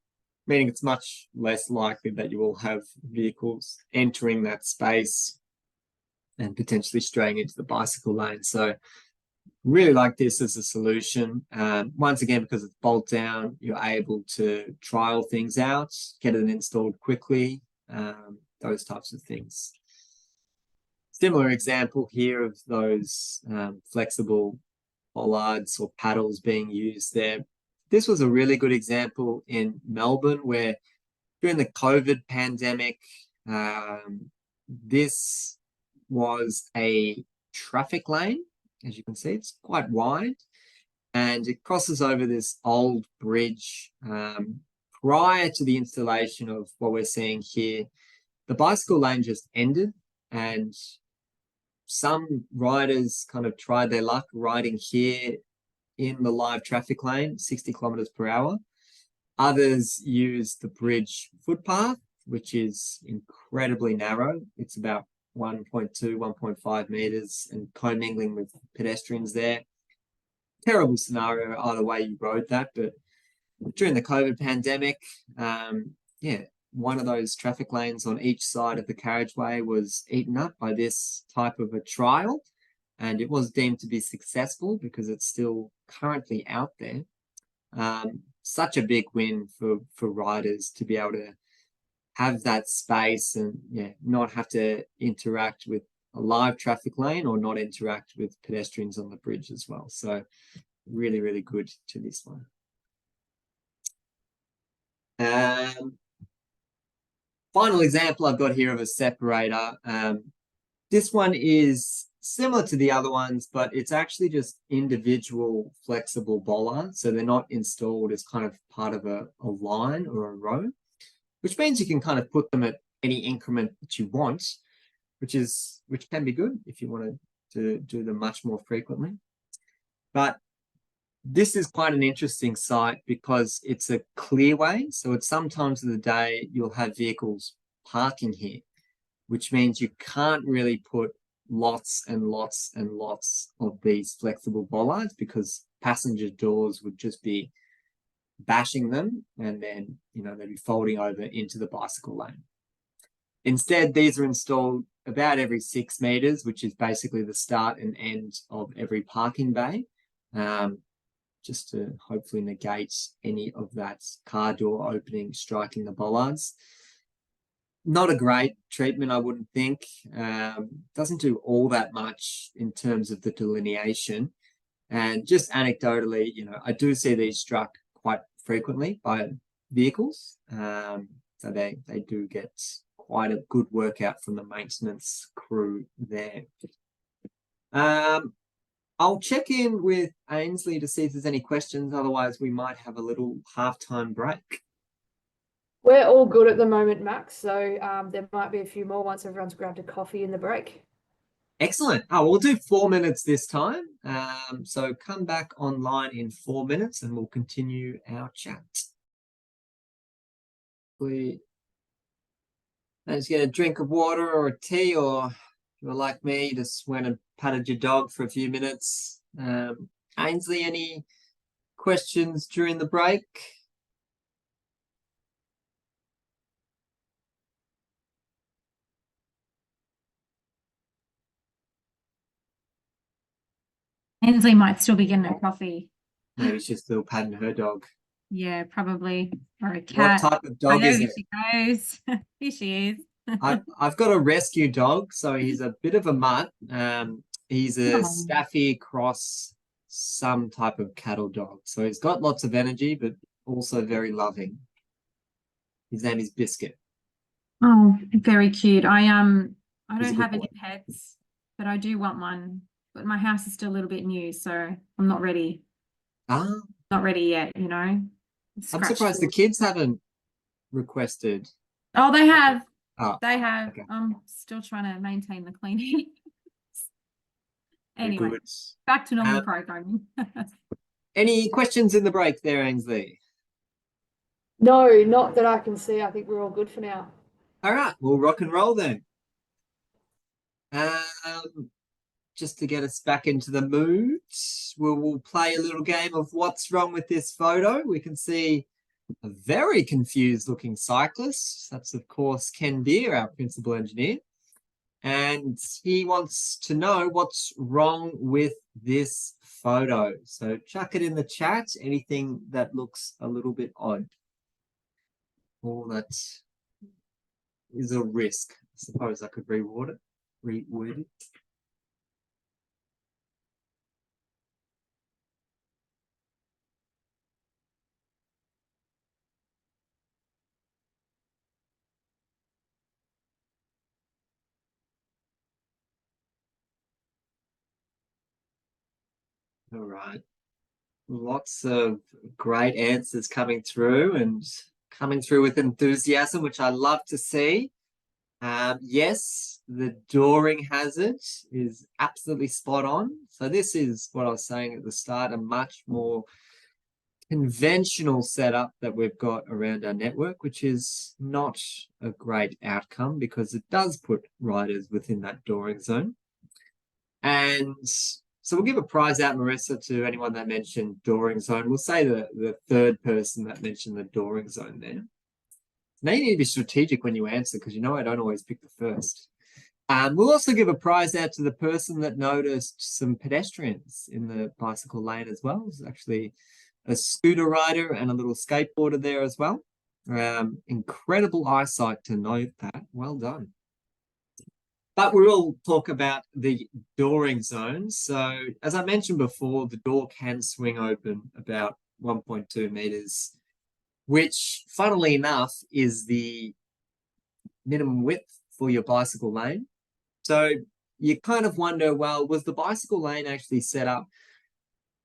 meaning it's much less likely that you will have vehicles entering that space and potentially straying into the bicycle lane. So really like this as a solution. Once again, because it's bolt down, you're able to trial things out, get it installed quickly, those types of things. Similar example here of those flexible bollards or paddles being used there. This was a really good example in Melbourne where during the COVID pandemic, this was a traffic lane. As you can see, it's quite wide and it crosses over this old bridge. Prior to the installation of what we're seeing here, the bicycle lane just ended and some riders kind of tried their luck riding here in the live traffic lane, 60 kilometers per hour. Others used the bridge footpath, which is incredibly narrow. It's about 1.2, 1.5 meters and commingling with pedestrians there. Terrible scenario either way you rode that, but during the COVID pandemic, one of those traffic lanes on each side of the carriageway was eaten up by this type of a trial, and it was deemed to be successful because it's still currently out there. Such a big win for riders to be able to have that space and not have to interact with a live traffic lane or not interact with pedestrians on the bridge as well. So really, really good to this one. Final example I've got here of a separator. This one is similar to the other ones, but it's actually just individual flexible bollards. So they're not installed as kind of part of a line or a row, which means you can kind of put them at any increment that you want, which can be good if you want to do them much more frequently. But this is quite an interesting site because it's a clearway. So at some times of the day, you'll have vehicles parking here, which means you can't really put lots and lots and lots of these flexible bollards because passenger doors would just be bashing them and then, they'd be folding over into the bicycle lane. Instead, these are installed about every 6 meters, which is basically the start and end of every parking bay. Just to hopefully negate any of that car door opening, striking the bollards. Not a great treatment, I wouldn't think. Doesn't do all that much in terms of the delineation. And just anecdotally, I do see these struck quite frequently by vehicles. So they do get quite a good workout from the maintenance crew there. I'll check in with Ainsley to see if there's any questions. Otherwise, we might have a little halftime break. We're all good at the moment, Max. So there might be a few more once everyone's grabbed a coffee in the break. Excellent. We'll do 4 minutes this time. So come back online in 4 minutes and we'll continue our chat. Let's get a drink of water or a tea, or if you're like me, you just went and patted your dog for a few minutes. Ainsley, any questions during the break? Ainsley might still be getting her coffee. Maybe she's still patting her dog. Yeah, probably. Or a What cat. type of Oh, dog there is it? she goes. Here she is. I've got a rescue dog, so he's a bit of a mutt. He's a Oh. Staffy cross some type of cattle dog. So he's got lots of energy, but also very loving. His name is Biscuit. Oh, very cute. I He's a don't good have any boy. pets, but I do want one. But my house is still a little bit new, so I'm not ready. Ah, Not ready yet, you know. I'm Scratched surprised the all- kids haven't requested. Oh, they have. Ah, They have. okay. I'm still trying to maintain the cleaning. Very Anyway, good. back to normal Um, programming. Any questions in the break there, Ainsley? No, not that I can see. I think we're all good for now. All right, we'll rock and roll then. Um, just to get us back into the mood, we'll play a little game of what's wrong with this photo. We can see a very confused looking cyclist. That's, of course, Ken Beer, our principal engineer. And he wants to know what's wrong with this photo. So chuck it in the chat, anything that looks a little bit odd. Or that is a risk. I suppose I could reword it. All right. Lots of great answers coming through and coming through with enthusiasm, which I love to see. Yes, the dooring hazard is absolutely spot on. So this is what I was saying at the start, a much more conventional setup that we've got around our network, which is not a great outcome because it does put riders within that dooring zone. And so we'll give a prize out, Marissa, to anyone that mentioned dooring zone. We'll say the third person that mentioned the dooring zone there. Now you need to be strategic when you answer because you know I don't always pick the first. We'll also give a prize out to the person that noticed some pedestrians in the bicycle lane as well. There's actually a scooter rider and a little skateboarder there as well. Incredible eyesight to note that. Well done. But we will talk about the dooring zone. So as I mentioned before, the door can swing open about 1.2 meters, which funnily enough is the minimum width for your bicycle lane. So you kind of wonder, well, was the bicycle lane actually set up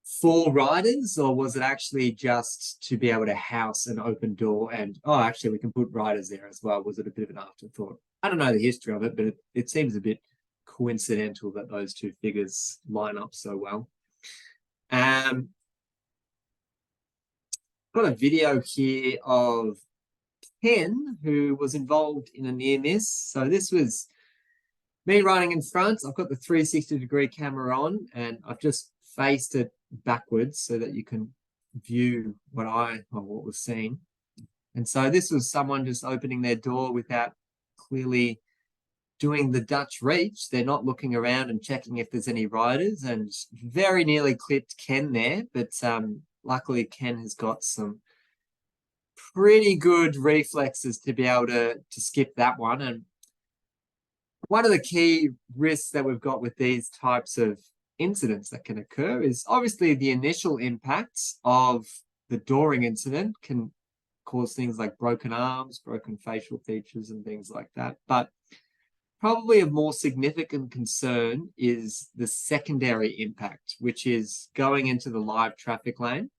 for riders or was it actually just to be able to house an open door and, oh, actually we can put riders there as well? Was it a bit of an afterthought? I don't know the history of it, but it seems a bit coincidental that those two figures line up so well. Got a video here of Ken, who was involved in a near miss. So this was me riding in front. I've got the 360-degree camera on and I've just faced it backwards so that you can view what was seen. And so this was someone just opening their door without clearly doing the Dutch reach. They're not looking around and checking if there's any riders and very nearly clipped Ken there. But luckily Ken has got some pretty good reflexes to be able to skip that one. And one of the key risks that we've got with these types of incidents that can occur is obviously the initial impacts of the dooring incident can cause things like broken arms, broken facial features, and things like that. But probably of more significant concern is the secondary impact, which is going into the live traffic lane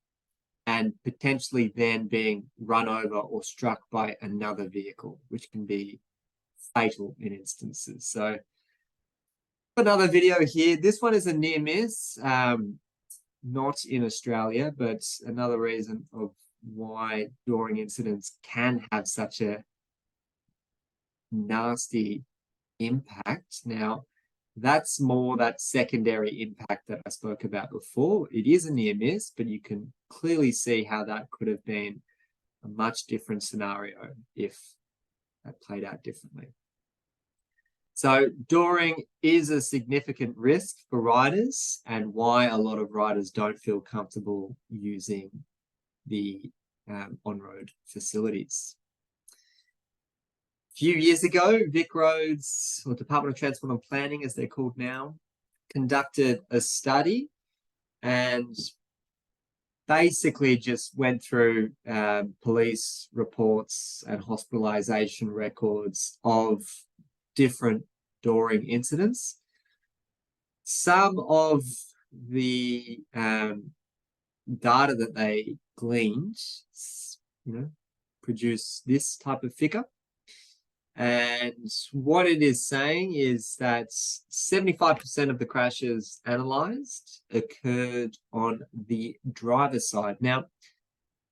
and potentially then being run over or struck by another vehicle, which can be fatal in instances. So another video here. This one is a near miss, not in Australia, but another reason of why dooring incidents can have such a nasty impact. Now, that's more that secondary impact that I spoke about before. It is a near miss, but you can clearly see how that could have been a much different scenario if that played out differently. So dooring is a significant risk for riders, and why a lot of riders don't feel comfortable using the on-road facilities. A few years ago, VicRoads, or Department of Transport and Planning, as they're called now, conducted a study and basically just went through police reports and hospitalization records of different dooring incidents. Some of the data that they gleaned, produce this type of figure. And what it is saying is that 75% of the crashes analyzed occurred on the driver's side. Now,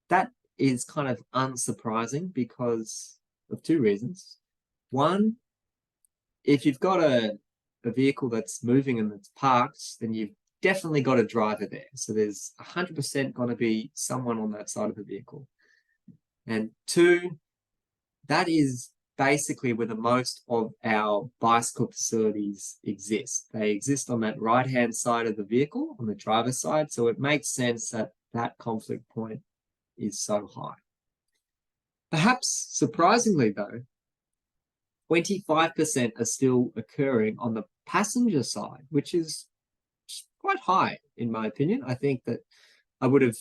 that is kind of unsurprising because of two reasons. One, if you've got a vehicle that's moving and that's parked, then you've definitely got a driver there. So there's 100% going to be someone on that side of the vehicle. And two, that is basically where the most of our bicycle facilities exist. They exist on that right-hand side of the vehicle, on the driver's side. So it makes sense that that conflict point is so high. Perhaps surprisingly though, 25% are still occurring on the passenger side, which is quite high in my opinion. I think that I would have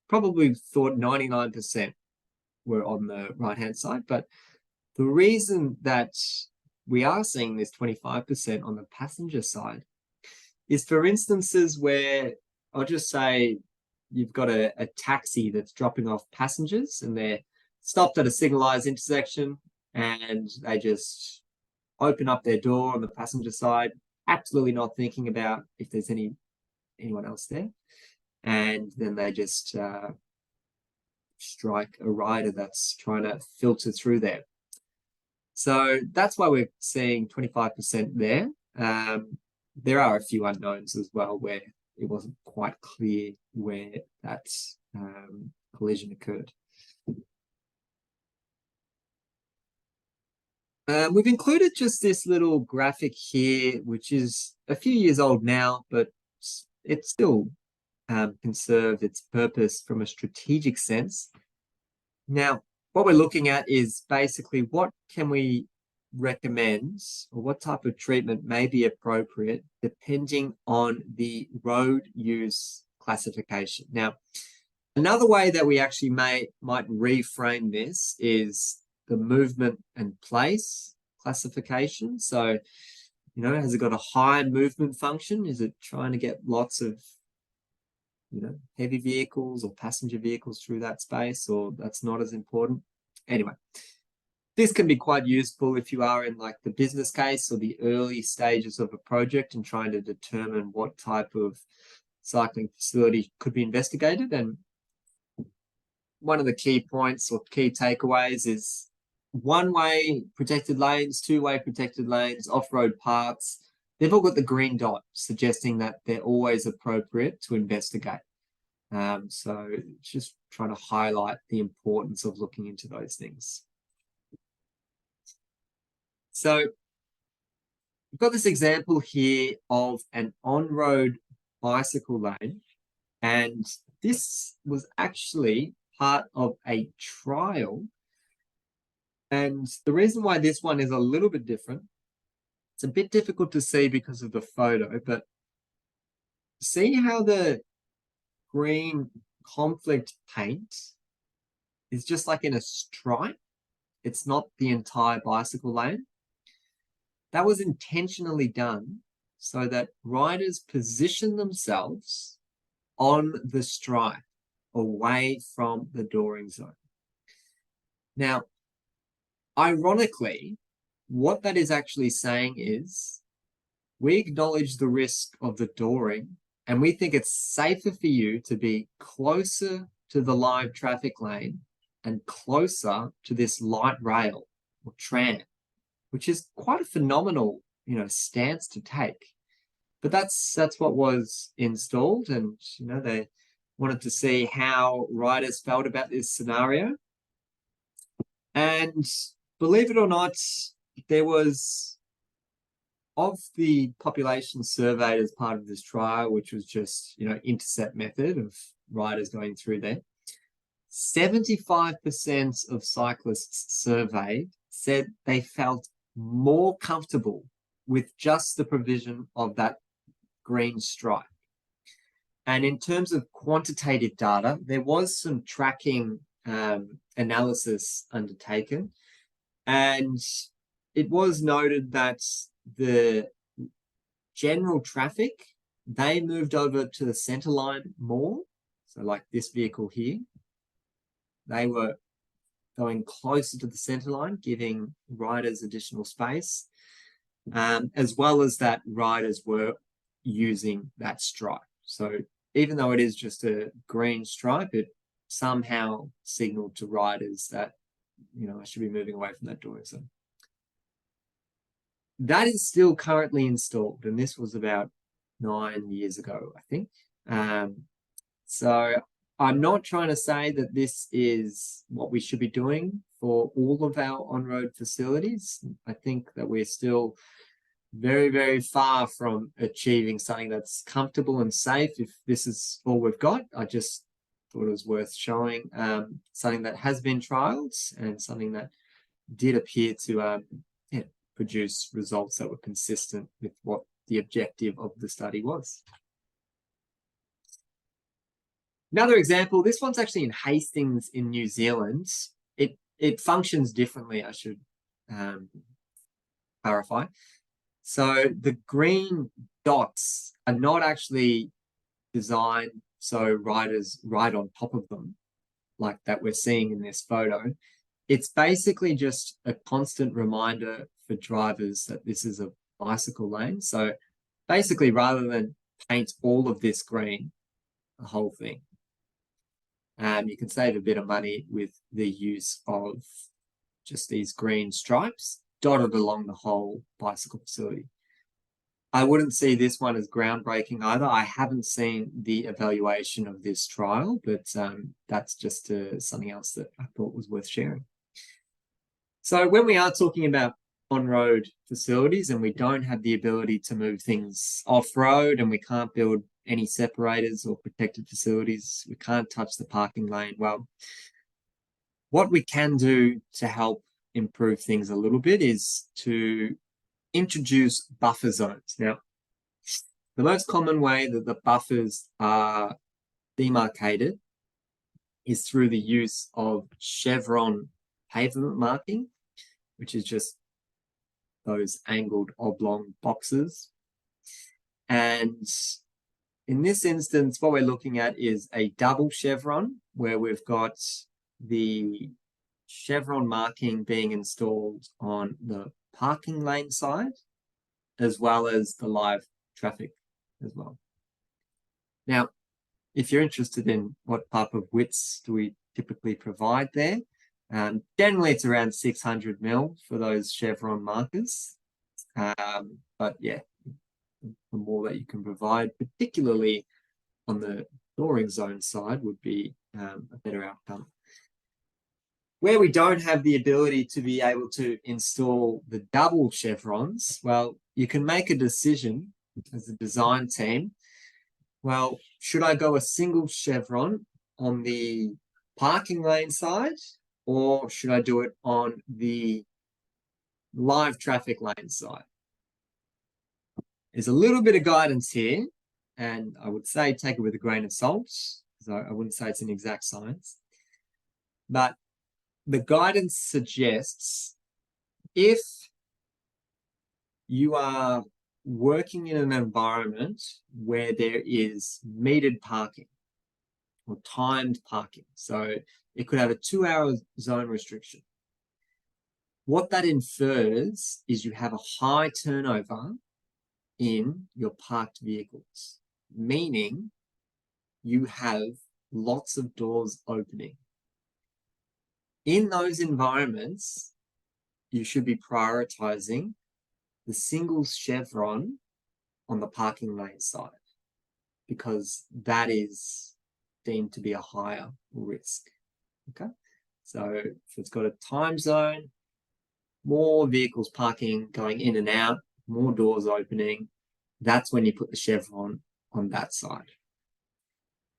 probably thought 99% were on the right-hand side, but the reason that we are seeing this 25% on the passenger side is for instances where, I'll just say, you've got a taxi that's dropping off passengers and they're stopped at a signalized intersection and they just open up their door on the passenger side, absolutely not thinking about if there's anyone else there. And then they just strike a rider that's trying to filter through there. So that's why we're seeing 25% there. There are a few unknowns as well where it wasn't quite clear where that collision occurred. We've included just this little graphic here, which is a few years old now, but it still conserved its purpose from a strategic sense. Now, what we're looking at is basically what can we recommend or what type of treatment may be appropriate depending on the road use classification. Now, another way that we actually might reframe this is the movement and place classification. So, has it got a high movement function? Is it trying to get lots of heavy vehicles or passenger vehicles through that space, or that's not as important? Anyway, this can be quite useful if you are in like the business case or the early stages of a project and trying to determine what type of cycling facility could be investigated. And one of the key points or key takeaways is one-way protected lanes, two-way protected lanes, off-road parks. They've all got the green dot suggesting that they're always appropriate to investigate. So just trying to highlight the importance of looking into those things. So we've got this example here of an on-road bicycle lane, and this was actually part of a trial. And the reason why this one is a little bit different, it's a bit difficult to see because of the photo, but see how the green conflict paint is just like in a stripe? It's not the entire bicycle lane. That was intentionally done so that riders position themselves on the stripe away from the dooring zone. Now, ironically, what that is actually saying is we acknowledge the risk of the dooring and we think it's safer for you to be closer to the live traffic lane and closer to this light rail or tram, which is quite a phenomenal, stance to take. But that's what was installed, and they wanted to see how riders felt about this scenario. And believe it or not, there was of the population surveyed as part of this trial, which was just, intercept method of riders going through there, 75% of cyclists surveyed said they felt more comfortable with just the provision of that green stripe. And in terms of quantitative data, there was some tracking analysis undertaken, and it was noted that the general traffic, they moved over to the center line more. So like this vehicle here, they were going closer to the center line, giving riders additional space, as well as that riders were using that stripe. So even though it is just a green stripe, it somehow signaled to riders that, I should be moving away from that door. So that is still currently installed, and this was about 9 years ago, I think. So I'm not trying to say that this is what we should be doing for all of our on-road facilities. I think that we're still very, very far from achieving something that's comfortable and safe if this is all we've got. I just thought it was worth showing something that has been trialed and something that did appear to produce results that were consistent with what the objective of the study was. Another example, this one's actually in Hastings in New Zealand. It functions differently, I should clarify. So the green dots are not actually designed so riders ride on top of them like that we're seeing in this photo. It's basically just a constant reminder for drivers that this is a bicycle lane. So basically, rather than paint all of this green, the whole thing, you can save a bit of money with the use of just these green stripes dotted along the whole bicycle facility. I wouldn't see this one as groundbreaking either. I haven't seen the evaluation of this trial, but that's just something else that I thought was worth sharing. So when we are talking about on-road facilities and we don't have the ability to move things off-road and we can't build any separators or protected facilities, we can't touch the parking lane. Well, what we can do to help improve things a little bit is to introduce buffer zones. Now, the most common way that the buffers are demarcated is through the use of chevron pavement marking, which is just those angled oblong boxes. And in this instance, what we're looking at is a double chevron where we've got the chevron marking being installed on the parking lane side, as well as the live traffic as well. Now, if you're interested in what type of widths do we typically provide there, generally it's around 600 mil for those chevron markers. But yeah, the more that you can provide, particularly on the dooring zone side, would be a better outcome. Where we don't have the ability to be able to install the double chevrons, well, you can make a decision as a design team. Well, should I go a single chevron on the parking lane side, or should I do it on the live traffic lane side? There's a little bit of guidance here, and I would say take it with a grain of salt, because I wouldn't say it's an exact science. But the guidance suggests if you are working in an environment where there is metered parking or timed parking, so it could have a 2-hour zone restriction. What that infers is you have a high turnover in your parked vehicles, meaning you have lots of doors opening. In those environments, you should be prioritizing the single chevron on the parking lane side, because that is deemed to be a higher risk. Okay, so if it's got a time zone, more vehicles parking going in and out, more doors opening, that's when you put the chevron on that side.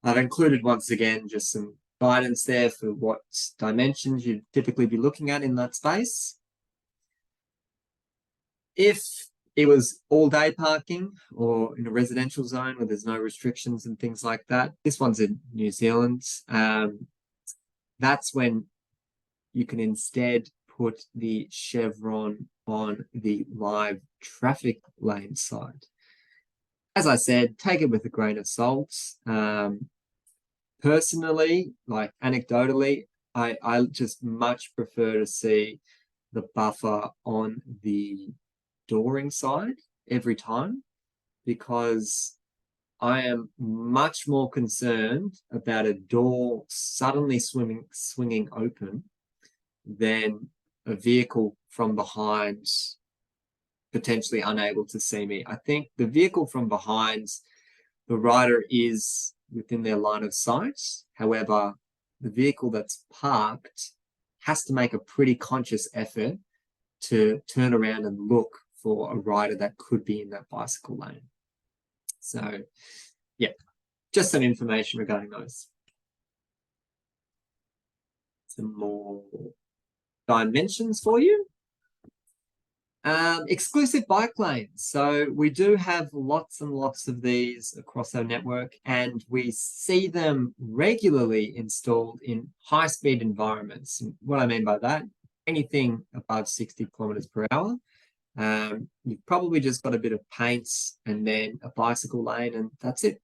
I've included, once again, just some guidance there for what dimensions you'd typically be looking at in that space. If it was all day parking or in a residential zone where there's no restrictions and things like that, this one's in New Zealand, that's when you can instead put the chevron on the live traffic lane side. As I said, take it with a grain of salt. Personally, like anecdotally, I just much prefer to see the buffer on the dooring side every time, because I am much more concerned about a door suddenly swinging open than a vehicle from behind potentially unable to see me. I think the vehicle from behind, the rider is within their line of sight. However, the vehicle that's parked has to make a pretty conscious effort to turn around and look for a rider that could be in that bicycle lane. So, yeah, just some information regarding those. Some more dimensions for you. Exclusive bike lanes. So we do have lots and lots of these across our network, and we see them regularly installed in high-speed environments. And what I mean by that, anything above 60 kilometers per hour. You've probably just got a bit of paint and then a bicycle lane, and that's it.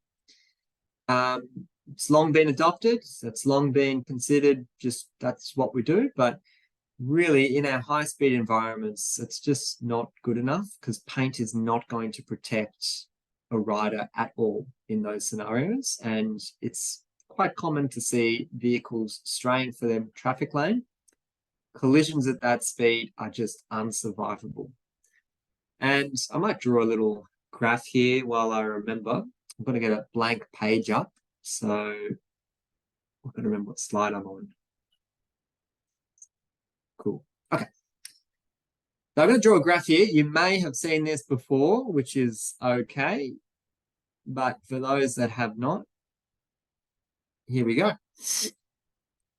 It's long been adopted. It's long been considered just that's what we do. But really, in our high-speed environments, it's just not good enough, because paint is not going to protect a rider at all in those scenarios. And it's quite common to see vehicles straying for their traffic lane. Collisions at that speed are just unsurvivable. And I might draw a little graph here while I remember. I'm going to get a blank page up, so I'm going to remember what slide I'm on. Cool. Okay. So I'm going to draw a graph here. You may have seen this before, which is okay. But for those that have not, here we go.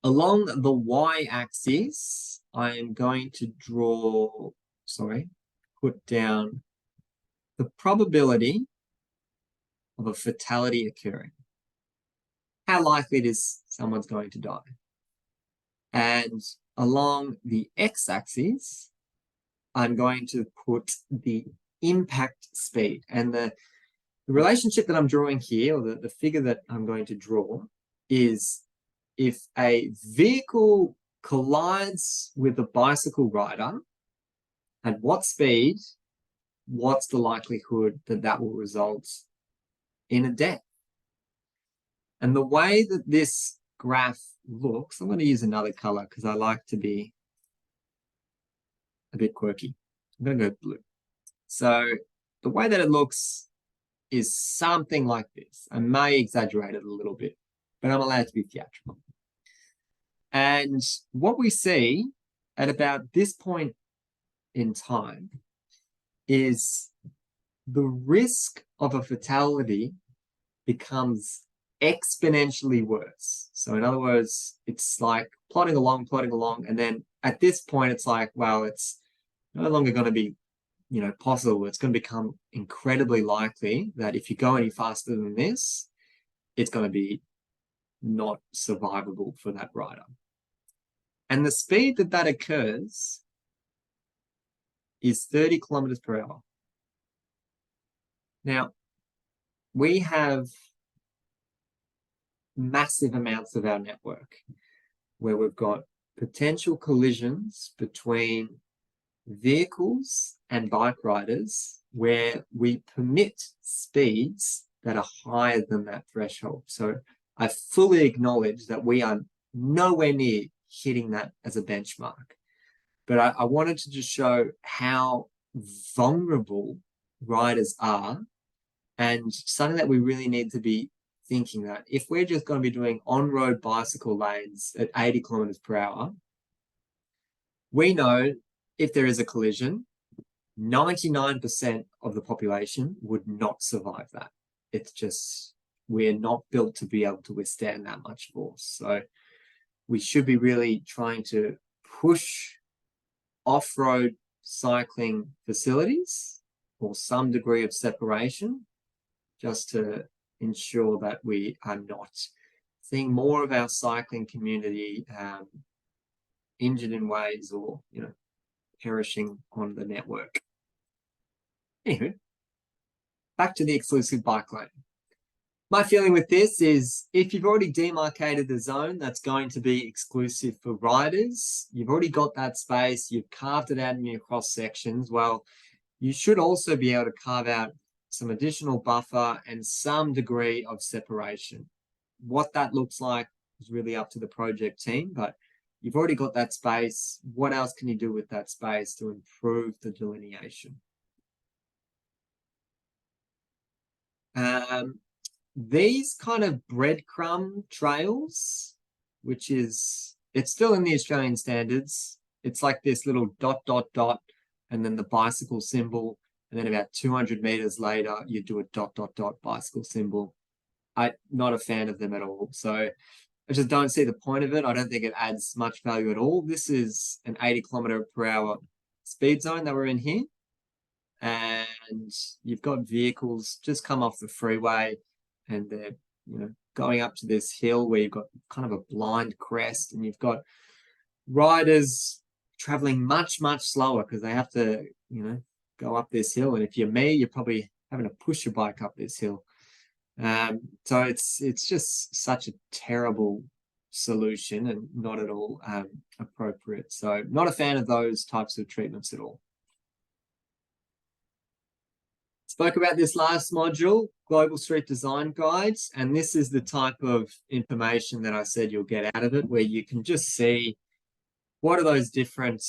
Along the y-axis, I am going to put down the probability of a fatality occurring. How likely it is someone's going to die. And along the x-axis, I'm going to put the impact speed. And the relationship that I'm drawing here, or the figure that I'm going to draw, is if a vehicle collides with a bicycle rider, at what speed, what's the likelihood that that will result in a death? And the way that this graph looks, I'm going to use another color because I like to be a bit quirky. I'm going to go blue. So the way that it looks is something like this. I may exaggerate it a little bit, but I'm allowed to be theatrical. And what we see at about this point in time is the risk of a fatality becomes exponentially worse. So in other words, it's like plodding along, and then at this point, it's like, well, it's no longer going to be, possible. It's going to become incredibly likely that if you go any faster than this, it's going to be not survivable for that rider. And the speed that occurs is 30 kilometers per hour. Now, we have massive amounts of our network where we've got potential collisions between vehicles and bike riders where we permit speeds that are higher than that threshold. So I fully acknowledge that we are nowhere near hitting that as a benchmark. But I wanted to just show how vulnerable riders are, and something that we really need to be thinking that if we're just going to be doing on-road bicycle lanes at 80 kilometers per hour, we know if there is a collision, 99% of the population would not survive that. It's just, we're not built to be able to withstand that much force. So we should be really trying to push off-road cycling facilities or some degree of separation, just to ensure that we are not seeing more of our cycling community injured in ways, or, you know, perishing on the network. Anywho, back to the exclusive bike lane. My feeling with this is, if you've already demarcated the zone that's going to be exclusive for riders, you've already got that space, you've carved it out in your cross sections, well, you should also be able to carve out some additional buffer and some degree of separation. What that looks like is really up to the project team, but you've already got that space. What else can you do with that space to improve the delineation? These kind of breadcrumb trails, which is, it's still in the Australian standards. It's like this little ... and then the bicycle symbol. And then about 200 meters later, you do a ... bicycle symbol. I'm not a fan of them at all. So I just don't see the point of it. I don't think it adds much value at all. This is an 80 km/h speed zone that we're in here. And you've got vehicles just come off the freeway, and they're, you know, going up to this hill where you've got kind of a blind crest, and you've got riders traveling much slower because they have to, you know, go up this hill. And if you're me, you're probably having to push your bike up this hill. So it's just such a terrible solution and not at all appropriate. So not a fan of those types of treatments at all. Spoke about this last module, Global Street Design Guides, and this is the type of information that I said you'll get out of it, where you can just see what are those different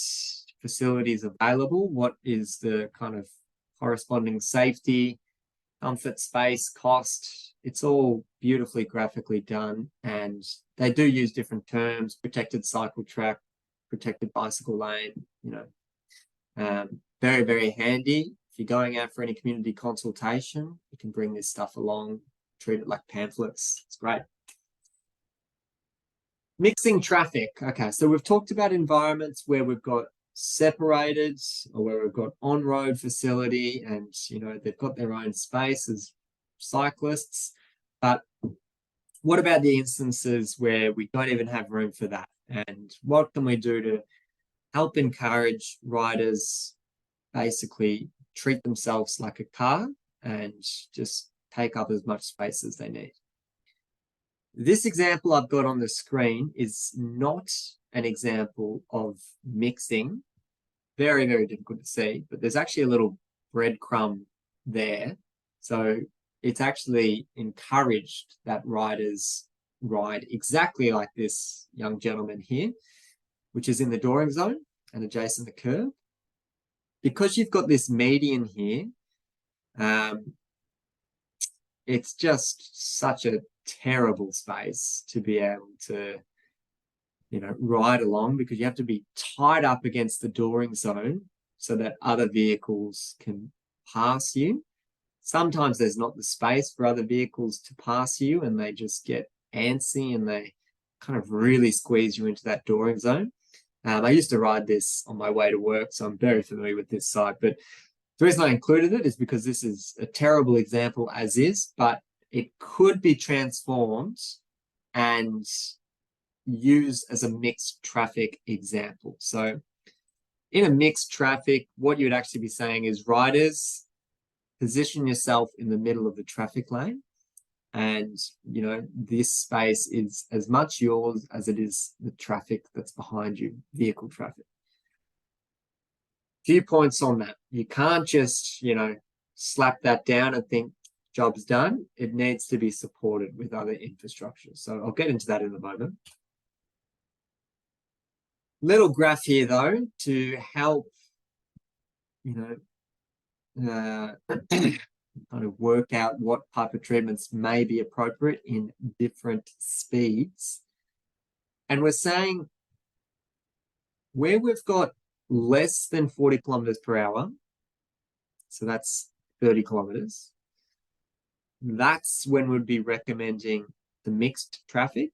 facilities available, what is the kind of corresponding safety, comfort, space, cost. It's all beautifully graphically done, and they do use different terms: protected cycle track, protected bicycle lane, you know. Very, very handy. If you're going out for any community consultation, you can bring this stuff along, treat it like pamphlets. It's great. Mixing traffic. Okay, so we've talked about environments where we've got separated, or where we've got on-road facility, and, you know, they've got their own space as cyclists. But what about the instances where we don't even have room for that? And what can we do to help encourage riders basically treat themselves like a car and just take up as much space as they need? This example I've got on the screen is not an example of mixing. Very, very difficult to see, but there's actually a little breadcrumb there. So it's actually encouraged that riders ride exactly like this young gentleman here, which is in the dooring zone and adjacent to the curb. Because you've got this median here, it's just such a terrible space to be able to, you know, ride along, because you have to be tied up against the dooring zone so that other vehicles can pass you. Sometimes there's not the space for other vehicles to pass you, and they just get antsy and they kind of really squeeze you into that dooring zone. I used to ride this on my way to work, so I'm very familiar with this site. But the reason I included it is because this is a terrible example as is, but it could be transformed and used as a mixed traffic example. So in a mixed traffic, what you would actually be saying is, riders, position yourself in the middle of the traffic lane. And, you know, this space is as much yours as it is the traffic that's behind you, vehicle traffic. Few points on that. You can't just, you know, slap that down and think job's done. It needs to be supported with other infrastructure. So I'll get into that in a moment. Little graph here, though, to help, you know, kind of work out what type of treatments may be appropriate in different speeds. And we're saying where we've got less than 40 km/h, so that's 30 kilometers, that's when we'd be recommending the mixed traffic.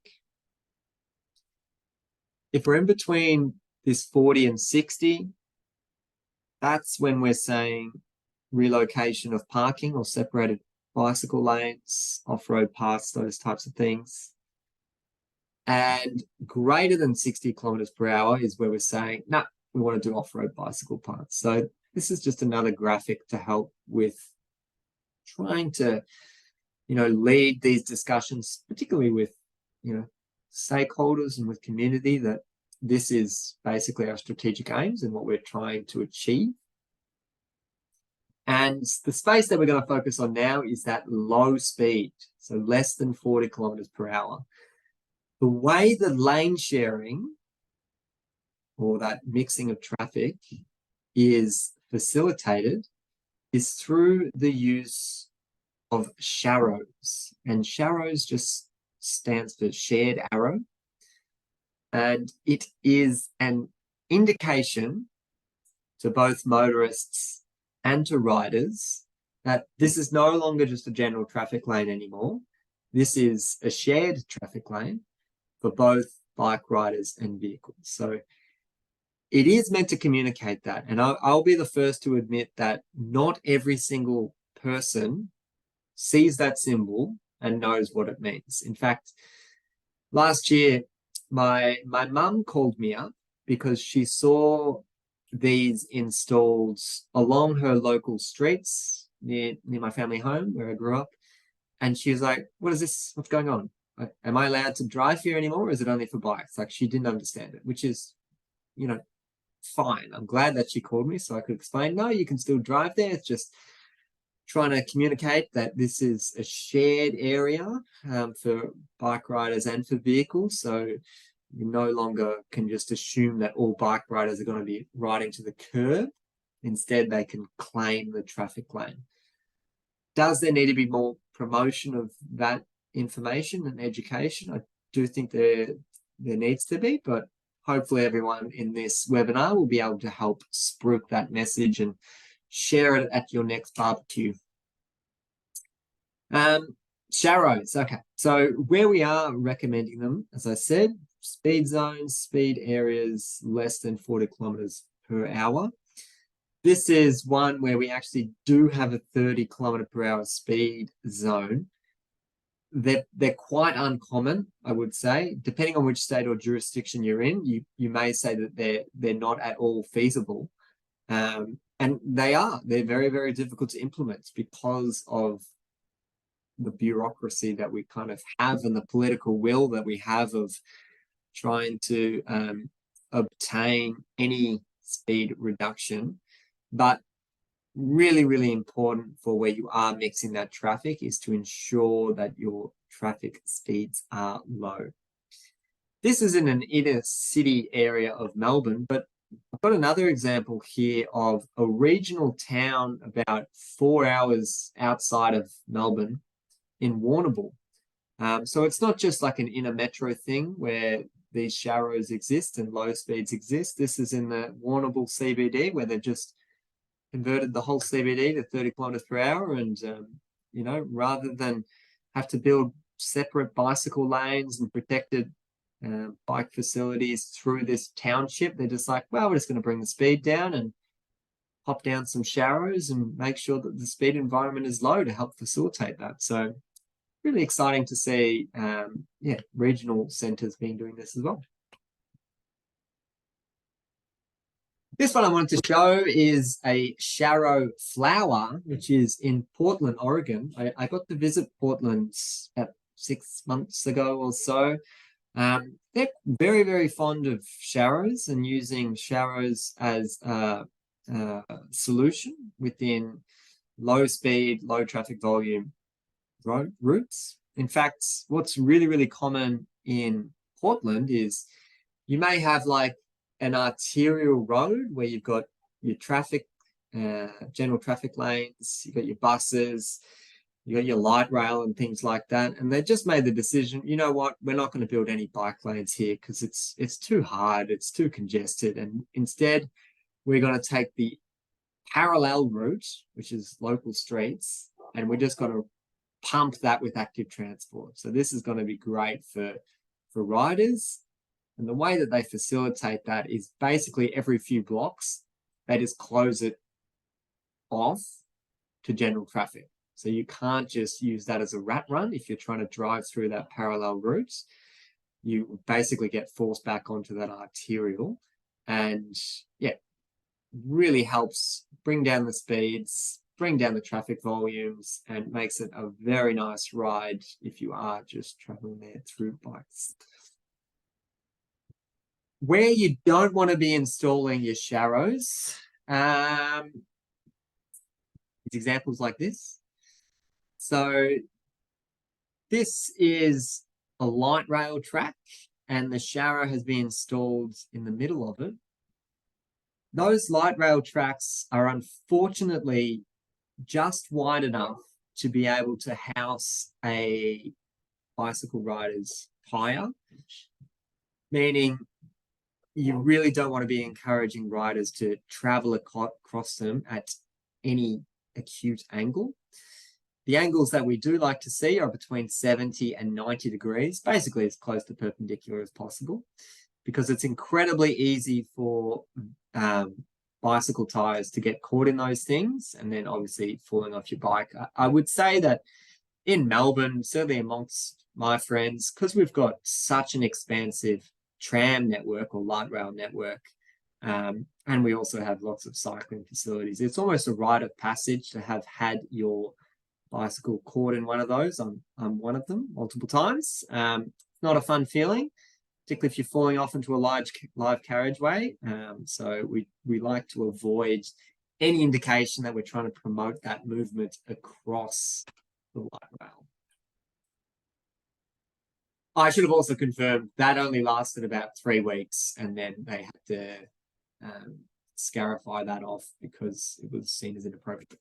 If we're in between this 40 and 60, that's when we're saying relocation of parking or separated bicycle lanes, off-road paths, those types of things. And greater than 60 kilometers per hour is where we're saying, no, we want to do off-road bicycle paths. So this is just another graphic to help with trying to, lead these discussions, particularly with, stakeholders and with community, that this is basically our strategic aims and what we're trying to achieve. And the space that we're going to focus on now is that low speed, so less than 40 kilometers per hour. The way the lane sharing or that mixing of traffic is facilitated is through the use of sharrows. And sharrows just stands for shared arrow. And it is an indication to both motorists and to riders that this is no longer just a general traffic lane anymore. This is a shared traffic lane for both bike riders and vehicles. So it is meant to communicate that. And I'll be the first to admit that not every single person sees that symbol and knows what it means. In fact, last year, my mum called me up because she saw these installed along her local streets near my family home where I grew up. And she was like, what is this? What's going on? Am I allowed to drive here anymore? Or is it only for bikes? Like, she didn't understand it, which is, fine. I'm glad that she called me so I could explain, no, you can still drive there. It's just trying to communicate that this is a shared area for bike riders and for vehicles. So you no longer can just assume that all bike riders are going to be riding to the curb. Instead, they can claim the traffic lane. Does there need to be more promotion of that information and education? I do think there needs to be, but hopefully everyone in this webinar will be able to help spruik that message and share it at your next barbecue. Sharrows, okay. So where we are recommending them, as I said, speed zones, speed areas less than 40 kilometers per hour. This is one where we actually do have a 30 kilometer per hour speed zone. They're quite uncommon, I would say. Depending on which state or jurisdiction you're in, you may say that they're not at all feasible. And they're very, very difficult to implement because of the bureaucracy that we kind of have and the political will that we have of trying to obtain any speed reduction. But really, really important for where you are mixing that traffic is to ensure that your traffic speeds are low. This is in an inner city area of Melbourne, but I've got another example here of a regional town about 4 hours outside of Melbourne in Warrnambool. So it's not just like an inner metro thing where these sharrows exist and low speeds exist. This is in the Warrnambool CBD where they've just converted the whole CBD to 30 kilometers per hour. And, rather than have to build separate bicycle lanes and protected bike facilities through this township, they're just like, well, we're just going to bring the speed down and pop down some sharrows and make sure that the speed environment is low to help facilitate that. So really exciting to see, regional centres being doing this as well. This one I wanted to show is a sharrow flower, which is in Portland, Oregon. I got to visit Portland about 6 months ago or so. They're very, very fond of sharrows and using sharrows as a solution within low speed, low traffic volume routes. In fact, what's really, really common in Portland is you may have like an arterial road where you've got your traffic, general traffic lanes, you've got your buses, you got your light rail and things like that. And they just made the decision, you know what, we're not going to build any bike lanes here because it's too hard, it's too congested. And instead, we're going to take the parallel route, which is local streets, and we're just going to pump that with active transport. So this is going to be great for riders. And the way that they facilitate that is basically every few blocks, they just close it off to general traffic. So you can't just use that as a rat run if you're trying to drive through that parallel route. You basically get forced back onto that arterial, and yeah, really helps bring down the speeds, bring down the traffic volumes, and makes it a very nice ride if you are just traveling there through bikes. Where you don't want to be installing your sharrows, examples like this. So this is a light rail track, and the sharrow has been installed in the middle of it. Those light rail tracks are unfortunately just wide enough to be able to house a bicycle rider's tire, meaning you really don't want to be encouraging riders to travel across them at any acute angle. The angles that we do like to see are between 70 and 90 degrees, basically as close to perpendicular as possible, because it's incredibly easy for bicycle tires to get caught in those things and then obviously falling off your bike. I would say that in Melbourne, certainly amongst my friends, because we've got such an expansive tram network or light rail network, and we also have lots of cycling facilities, it's almost a rite of passage to have had your bicycle caught in one of those. I'm one of them multiple times. Not a fun feeling, particularly if you're falling off into a live carriageway. So we like to avoid any indication that we're trying to promote that movement across the light rail. I should have also confirmed that only lasted about 3 weeks, and then they had to scarify that off because it was seen as inappropriate.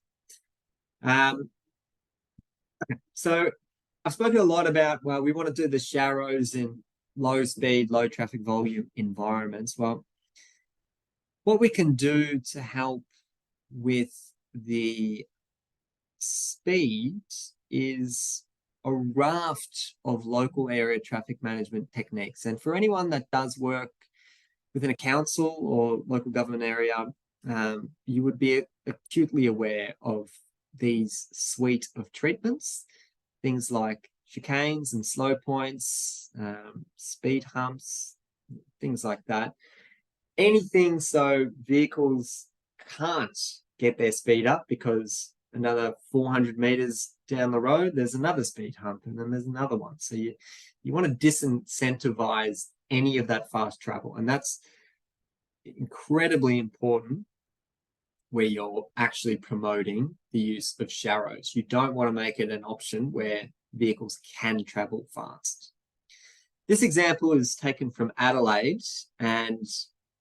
Okay, so I've spoken a lot about, well, we want to do the sharrows in low speed, low traffic volume environments. Well, what we can do to help with the speed is a raft of local area traffic management techniques. And for anyone that does work within a council or local government area, you would be acutely aware of these suite of treatments, things like chicanes and slow points, speed humps, things like that. Anything so vehicles can't get their speed up because another 400 meters down the road, there's another speed hump, and then there's another one. So you want to disincentivize any of that fast travel. And that's incredibly important where you're actually promoting the use of sharrows. You don't want to make it an option where vehicles can travel fast. This example is taken from Adelaide, and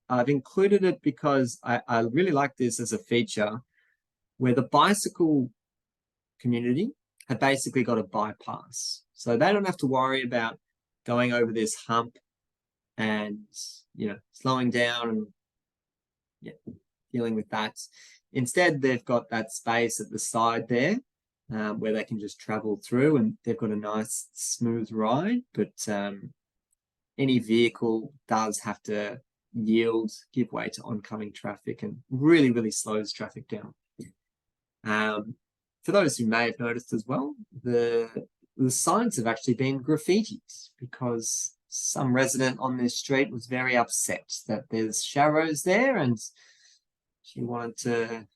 I've included it because I really like this as a feature where the bicycle community have basically got a bypass. So they don't have to worry about going over this hump and, slowing down and dealing with that. Instead, they've got that space at the side there where they can just travel through, and they've got a nice smooth ride. But any vehicle does have to yield, give way to oncoming traffic, and really, really slows traffic down. For those who may have noticed as well, the signs have actually been graffitied because some resident on this street was very upset that there's sharrows there, and she wanted to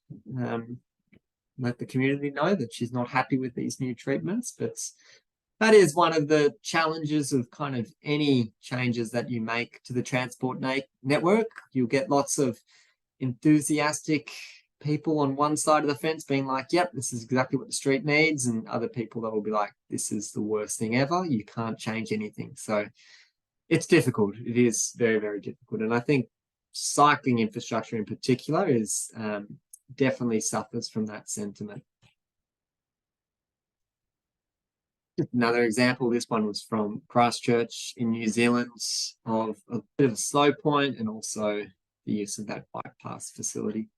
let the community know that she's not happy with these new treatments. But that is one of the challenges of kind of any changes that you make to the transport network. You'll get lots of enthusiastic people on one side of the fence being like, yep, this is exactly what the street needs, and other people that will be like, this is the worst thing ever, you can't change anything. So it's difficult. It is very, very difficult. And I think cycling infrastructure in particular is definitely suffers from that sentiment. Another example, this one was from Christchurch in New Zealand, of a bit of a slow point and also the use of that bike pass facility.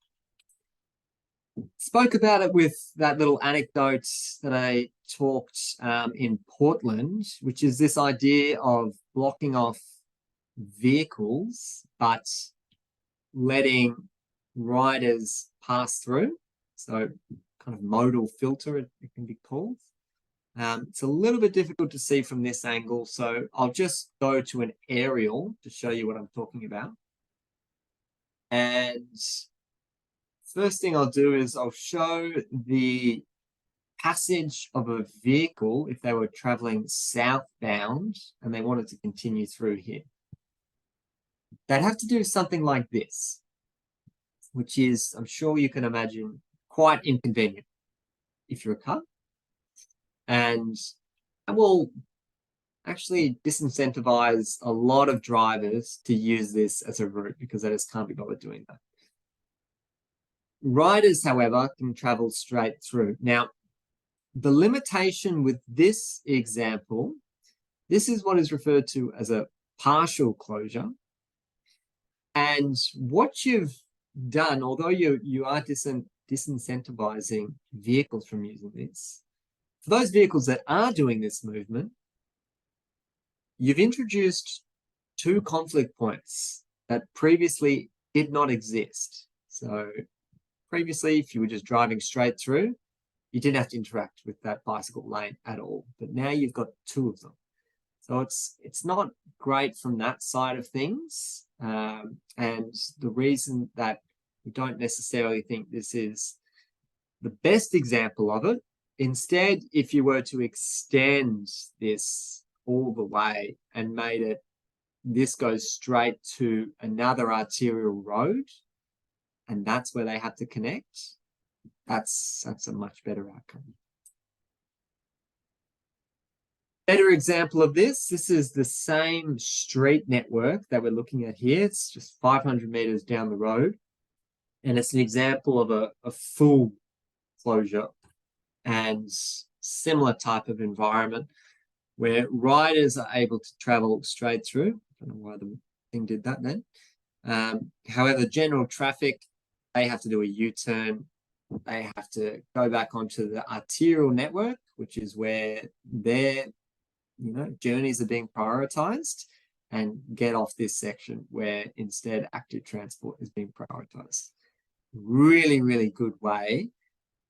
Spoke about it with that little anecdote that I talked in Portland, which is this idea of blocking off vehicles, but letting riders pass through. So kind of modal filter, it can be called. It's a little bit difficult to see from this angle, so I'll just go to an aerial to show you what I'm talking about. And first thing I'll do is I'll show the passage of a vehicle if they were traveling southbound and they wanted to continue through here. They'd have to do something like this, which is, I'm sure you can imagine, quite inconvenient if you're a car. And that will actually disincentivize a lot of drivers to use this as a route because they just can't be bothered doing that. Riders, however, can travel straight through. Now, the limitation with this example, this is what is referred to as a partial closure. And what you've done, although you are disincentivizing vehicles from using this, for those vehicles that are doing this movement, you've introduced two conflict points that previously did not exist. So previously, if you were just driving straight through, you didn't have to interact with that bicycle lane at all. But now you've got two of them. So it's not great from that side of things. And the reason that we don't necessarily think this is the best example of it, instead, if you were to extend this all the way and made it, this goes straight to another arterial road, and that's where they have to connect, that's a much better outcome. Better example of this is the same street network that we're looking at here. It's just 500 meters down the road. And it's an example of a full closure and similar type of environment where riders are able to travel straight through. I don't know why the thing did that then. However, general traffic, they have to do a U-turn. They have to go back onto the arterial network, which is where their journeys are being prioritized, and get off this section where instead active transport is being prioritized. Really, really good way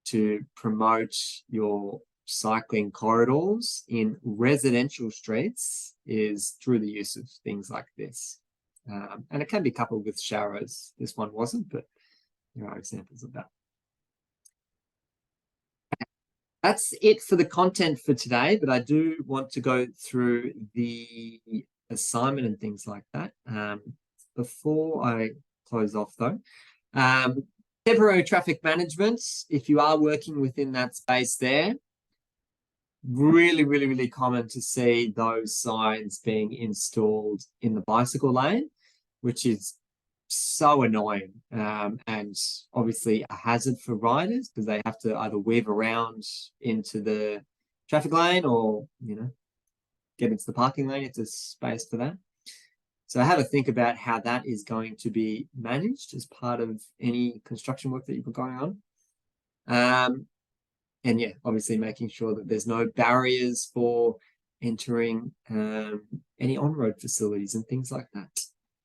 to promote your cycling corridors in residential streets is through the use of things like this. And it can be coupled with sharrows. This one wasn't, but there are examples of that. That's it for the content for today, but I do want to go through the assignment and things like that. Before I close off though, temporary traffic management, if you are working within that space there, really, really, really common to see those signs being installed in the bicycle lane, which is so annoying, and obviously a hazard for riders because they have to either weave around into the traffic lane or get into the parking lane if there's space for that. So have a think about how that is going to be managed as part of any construction work that you've got going on. And yeah, obviously making sure that there's no barriers for entering any on-road facilities and things like that.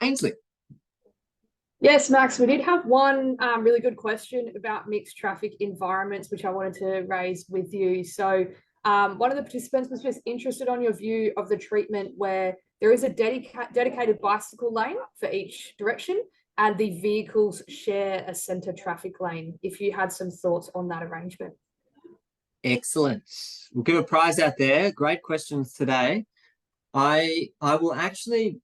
Ainsley. Yes, Max, we did have one really good question about mixed traffic environments, which I wanted to raise with you. So one of the participants was just interested on your view of the treatment where there is a dedicated bicycle lane for each direction and the vehicles share a center traffic lane, if you had some thoughts on that arrangement. Excellent. We'll give a prize out there. Great questions today. I will actually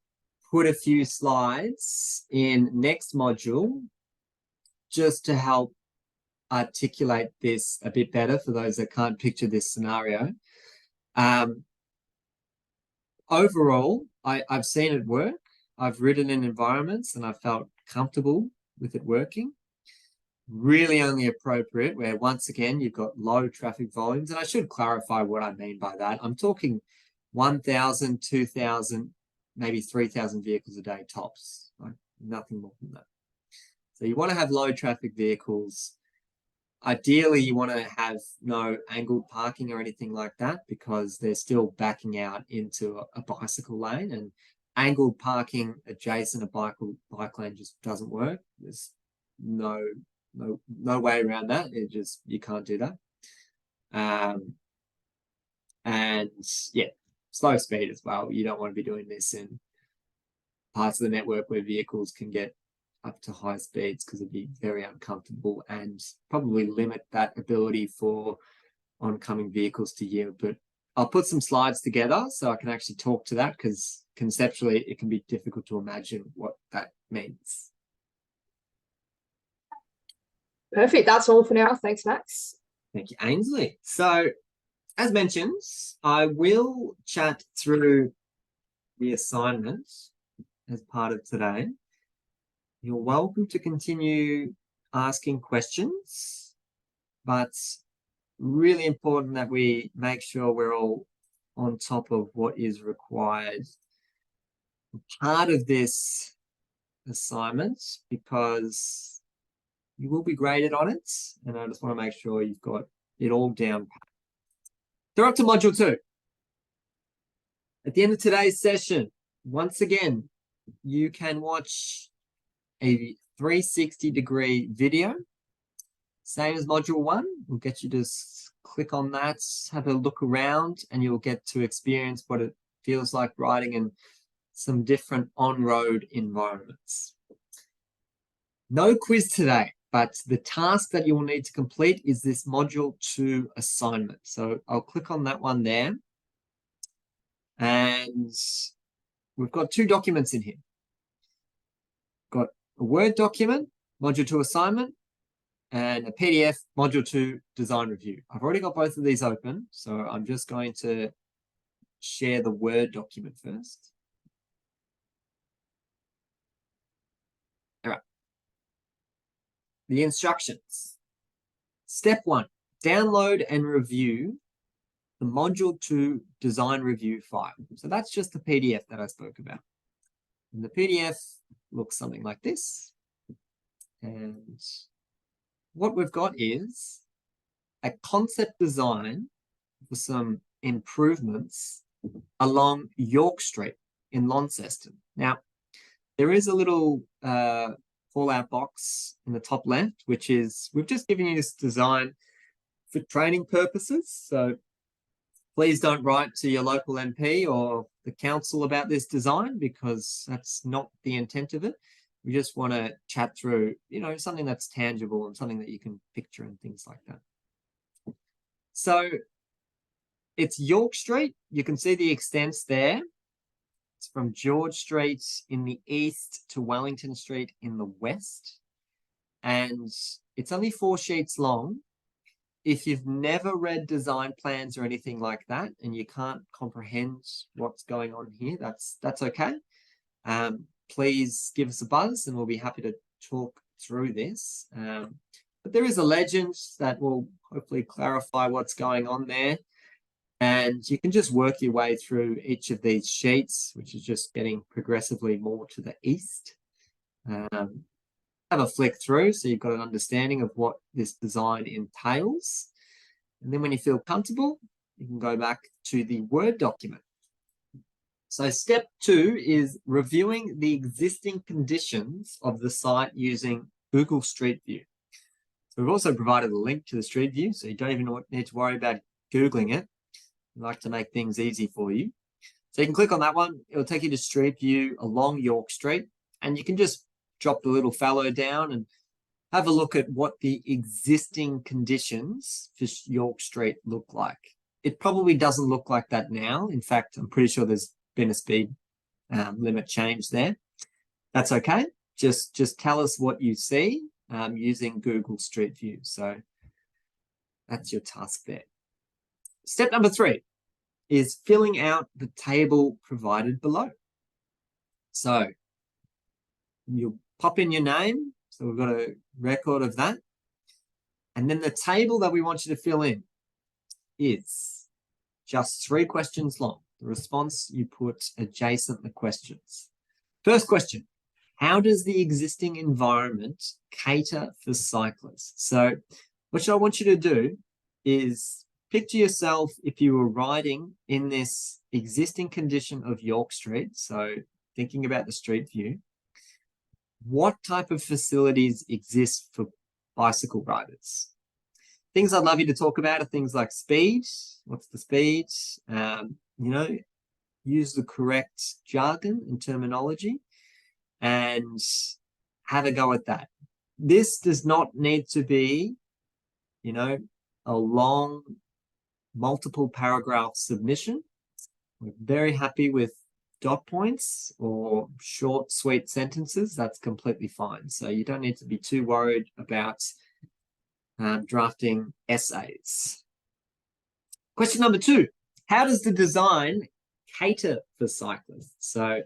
put a few slides in next module just to help articulate this a bit better for those that can't picture this scenario. Overall, I've seen it work. I've ridden in environments and I felt comfortable with it working. Really only appropriate where, once again, you've got low traffic volumes. And I should clarify what I mean by that. I'm talking 1,000, 2,000, maybe 3,000 vehicles a day tops, like nothing more than that. So you want to have low traffic vehicles Ideally, you want to have no angled parking or anything like that because they're still backing out into a bicycle lane, and angled parking adjacent a bike lane just doesn't work. There's no way around that. You can't do that. And yeah, slow speed as well. You don't want to be doing this in parts of the network where vehicles can get up to high speeds because it'd be very uncomfortable and probably limit that ability for oncoming vehicles to yield. But I'll put some slides together so I can actually talk to that, because conceptually it can be difficult to imagine what that means. Perfect. That's all for now. Thanks, Max. Thank you, Ainsley. So, as mentioned, I will chat through the assignment as part of today. You're welcome to continue asking questions, but really important that we make sure we're all on top of what is required. Part of this assignment, because you will be graded on it, and I just want to make sure you've got it all down. They're up to module 2. At the end of today's session, once again, you can watch a 360-degree video, same as module 1. We'll get you to click on that, have a look around, and you'll get to experience what it feels like riding in some different on-road environments. No quiz today, but the task that you will need to complete is this module 2 assignment. So I'll click on that one there. And we've got 2 documents in here. Got a Word document, module 2 assignment, and a PDF, module 2 design review. I've already got both of these open, so I'm just going to share the Word document first. All right. The instructions. Step 1, download and review the module 2 design review file. So that's just the PDF that I spoke about. And the PDF looks something like this. And what we've got is a concept design for some improvements along York Street in Launceston. Now, there is a little call-out box in the top left, which is, we've just given you this design for training purposes. So please don't write to your local MP or the council about this design, because that's not the intent of it. We just want to chat through, something that's tangible and something that you can picture and things like that. So it's York Street. You can see the extents there. It's from George Street in the east to Wellington Street in the west. And it's only 4 sheets long. If you've never read design plans or anything like that, and you can't comprehend what's going on here, that's okay. Please give us a buzz and we'll be happy to talk through this. But there is a legend that will hopefully clarify what's going on there. And you can just work your way through each of these sheets, which is just getting progressively more to the east. Have a flick through so you've got an understanding of what this design entails. And then when you feel comfortable, you can go back to the Word document. So step 2 is reviewing the existing conditions of the site using Google Street View. So we've also provided a link to the Street View, so you don't even need to worry about Googling it. We like to make things easy for you. So you can click on that one. It'll take you to Street View along York Street, and you can just drop the little fallow down and have a look at what the existing conditions for York Street look like. It probably doesn't look like that now. In fact, I'm pretty sure there's been a speed limit change there. That's okay. Just tell us what you see using Google Street View. So that's your task there. Step number 3 is filling out the table provided below. So you'll pop in your name. So we've got a record of that. And then the table that we want you to fill in is just 3 questions long. The response you put adjacent the questions. First question, how does the existing environment cater for cyclists? So What I want you to do is picture yourself if you were riding in this existing condition of York Street. So thinking about the street view, what type of facilities exist for bicycle riders? Things I'd love you to talk about are things like speed. What's the speed? Use the correct jargon and terminology and have a go at that. This does not need to be, a long, multiple paragraph submission. We're very happy with dot points or short, sweet sentences. That's completely fine. So you don't need to be too worried about drafting essays. Question number 2, how does the design cater for cyclists? So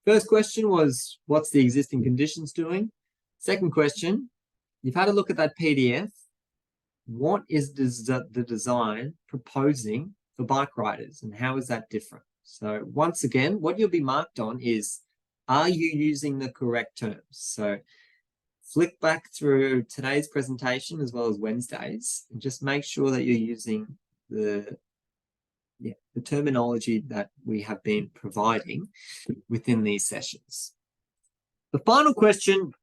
first question was, what's the existing conditions doing? Second question, you've had a look at that PDF. What is the design proposing for bike riders and how is that different? So once again, what you'll be marked on is, are you using the correct terms? So flick back through today's presentation as well as Wednesday's and just make sure that you're using the terminology that we have been providing within these sessions. The final question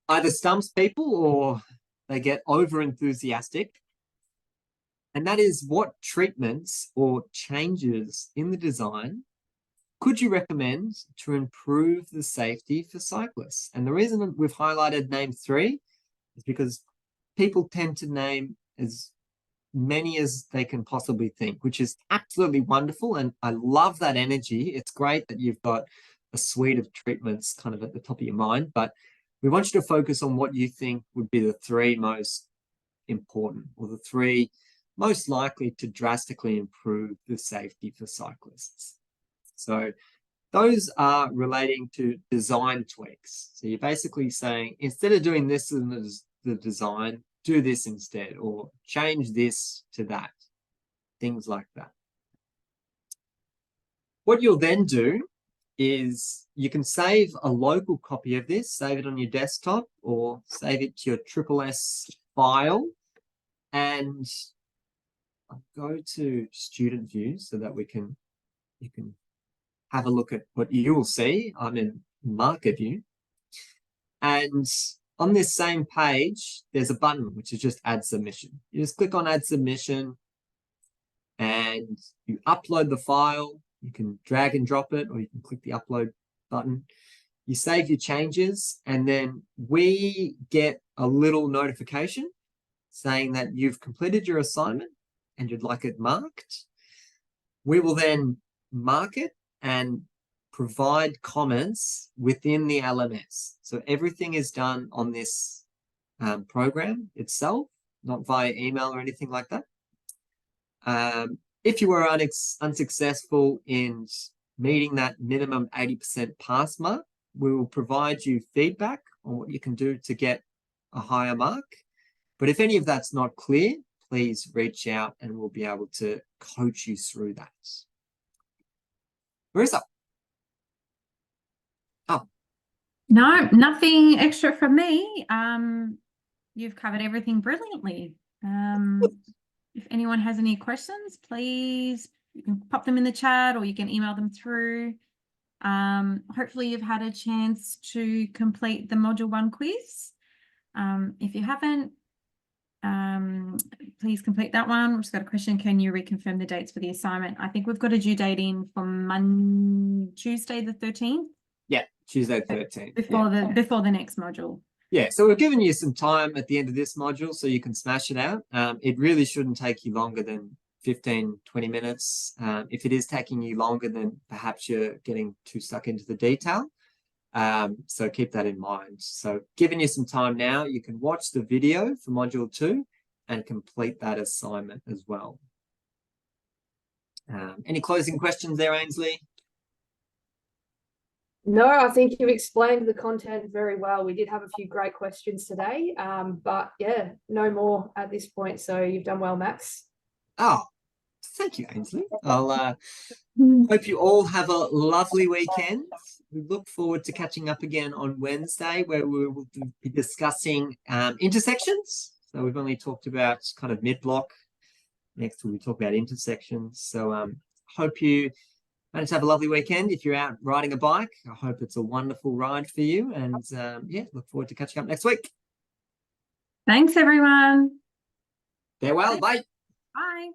either stumps people or they get over enthusiastic. And that is, what treatments or changes in the design could you recommend to improve the safety for cyclists? And the reason we've highlighted name 3 is because people tend to name as many as they can possibly think, which is absolutely wonderful. And I love that energy. It's great that you've got a suite of treatments kind of at the top of your mind, but we want you to focus on what you think would be the 3 most important or the 3 most likely to drastically improve the safety for cyclists. So those are relating to design tweaks. So you're basically saying, instead of doing this in the design, do this instead, or change this to that, things like that. What you'll then do is you can save a local copy of this, save it on your desktop or save it to your SSS file, and I'll go to student view so that you can have a look at what you will see. I'm in marker view, and on this same page, there's a button which is just add submission. You just click on add submission and you upload the file. You can drag and drop it, or you can click the upload button. You save your changes, and then we get a little notification saying that you've completed your assignment and you'd like it marked. We will then mark it and provide comments within the LMS. So everything is done on this program itself, not via email or anything like that. If you were unsuccessful in meeting that minimum 80% pass mark, we will provide you feedback on what you can do to get a higher mark. But if any of that's not clear, please reach out and we'll be able to coach you through that. Marissa. Oh. No, nothing extra from me. You've covered everything brilliantly. If anyone has any questions, please, you can pop them in the chat or you can email them through. Hopefully you've had a chance to complete the Module 1 quiz. If you haven't, please complete that one. We've just got a question. Can you reconfirm the dates for the assignment? I think we've got a due date in from Tuesday the 13th. Yeah, Tuesday the 13th. Before the next module. Yeah, so we've given you some time at the end of this module so you can smash it out. It really shouldn't take you longer than 15, 20 minutes. If it is taking you longer, then perhaps you're getting too stuck into the detail. So keep that in mind. So giving you some time now, you can watch the video for Module 2 and complete that assignment as well. Any closing questions there, Ainsley? No, I think you explained the content very well. We did have a few great questions today, but yeah, no more at this point. So you've done well, Max. Oh, thank you, Ainsley. I'll hope you all have a lovely weekend. We look forward to catching up again on Wednesday, where we will be discussing intersections. So we've only talked about kind of mid-block. Next we'll talk about intersections. So hope you manage to have a lovely weekend. If you're out riding a bike, I hope it's a wonderful ride for you. And yeah, look forward to catching up next week. Thanks, everyone. Farewell. Bye. Bye.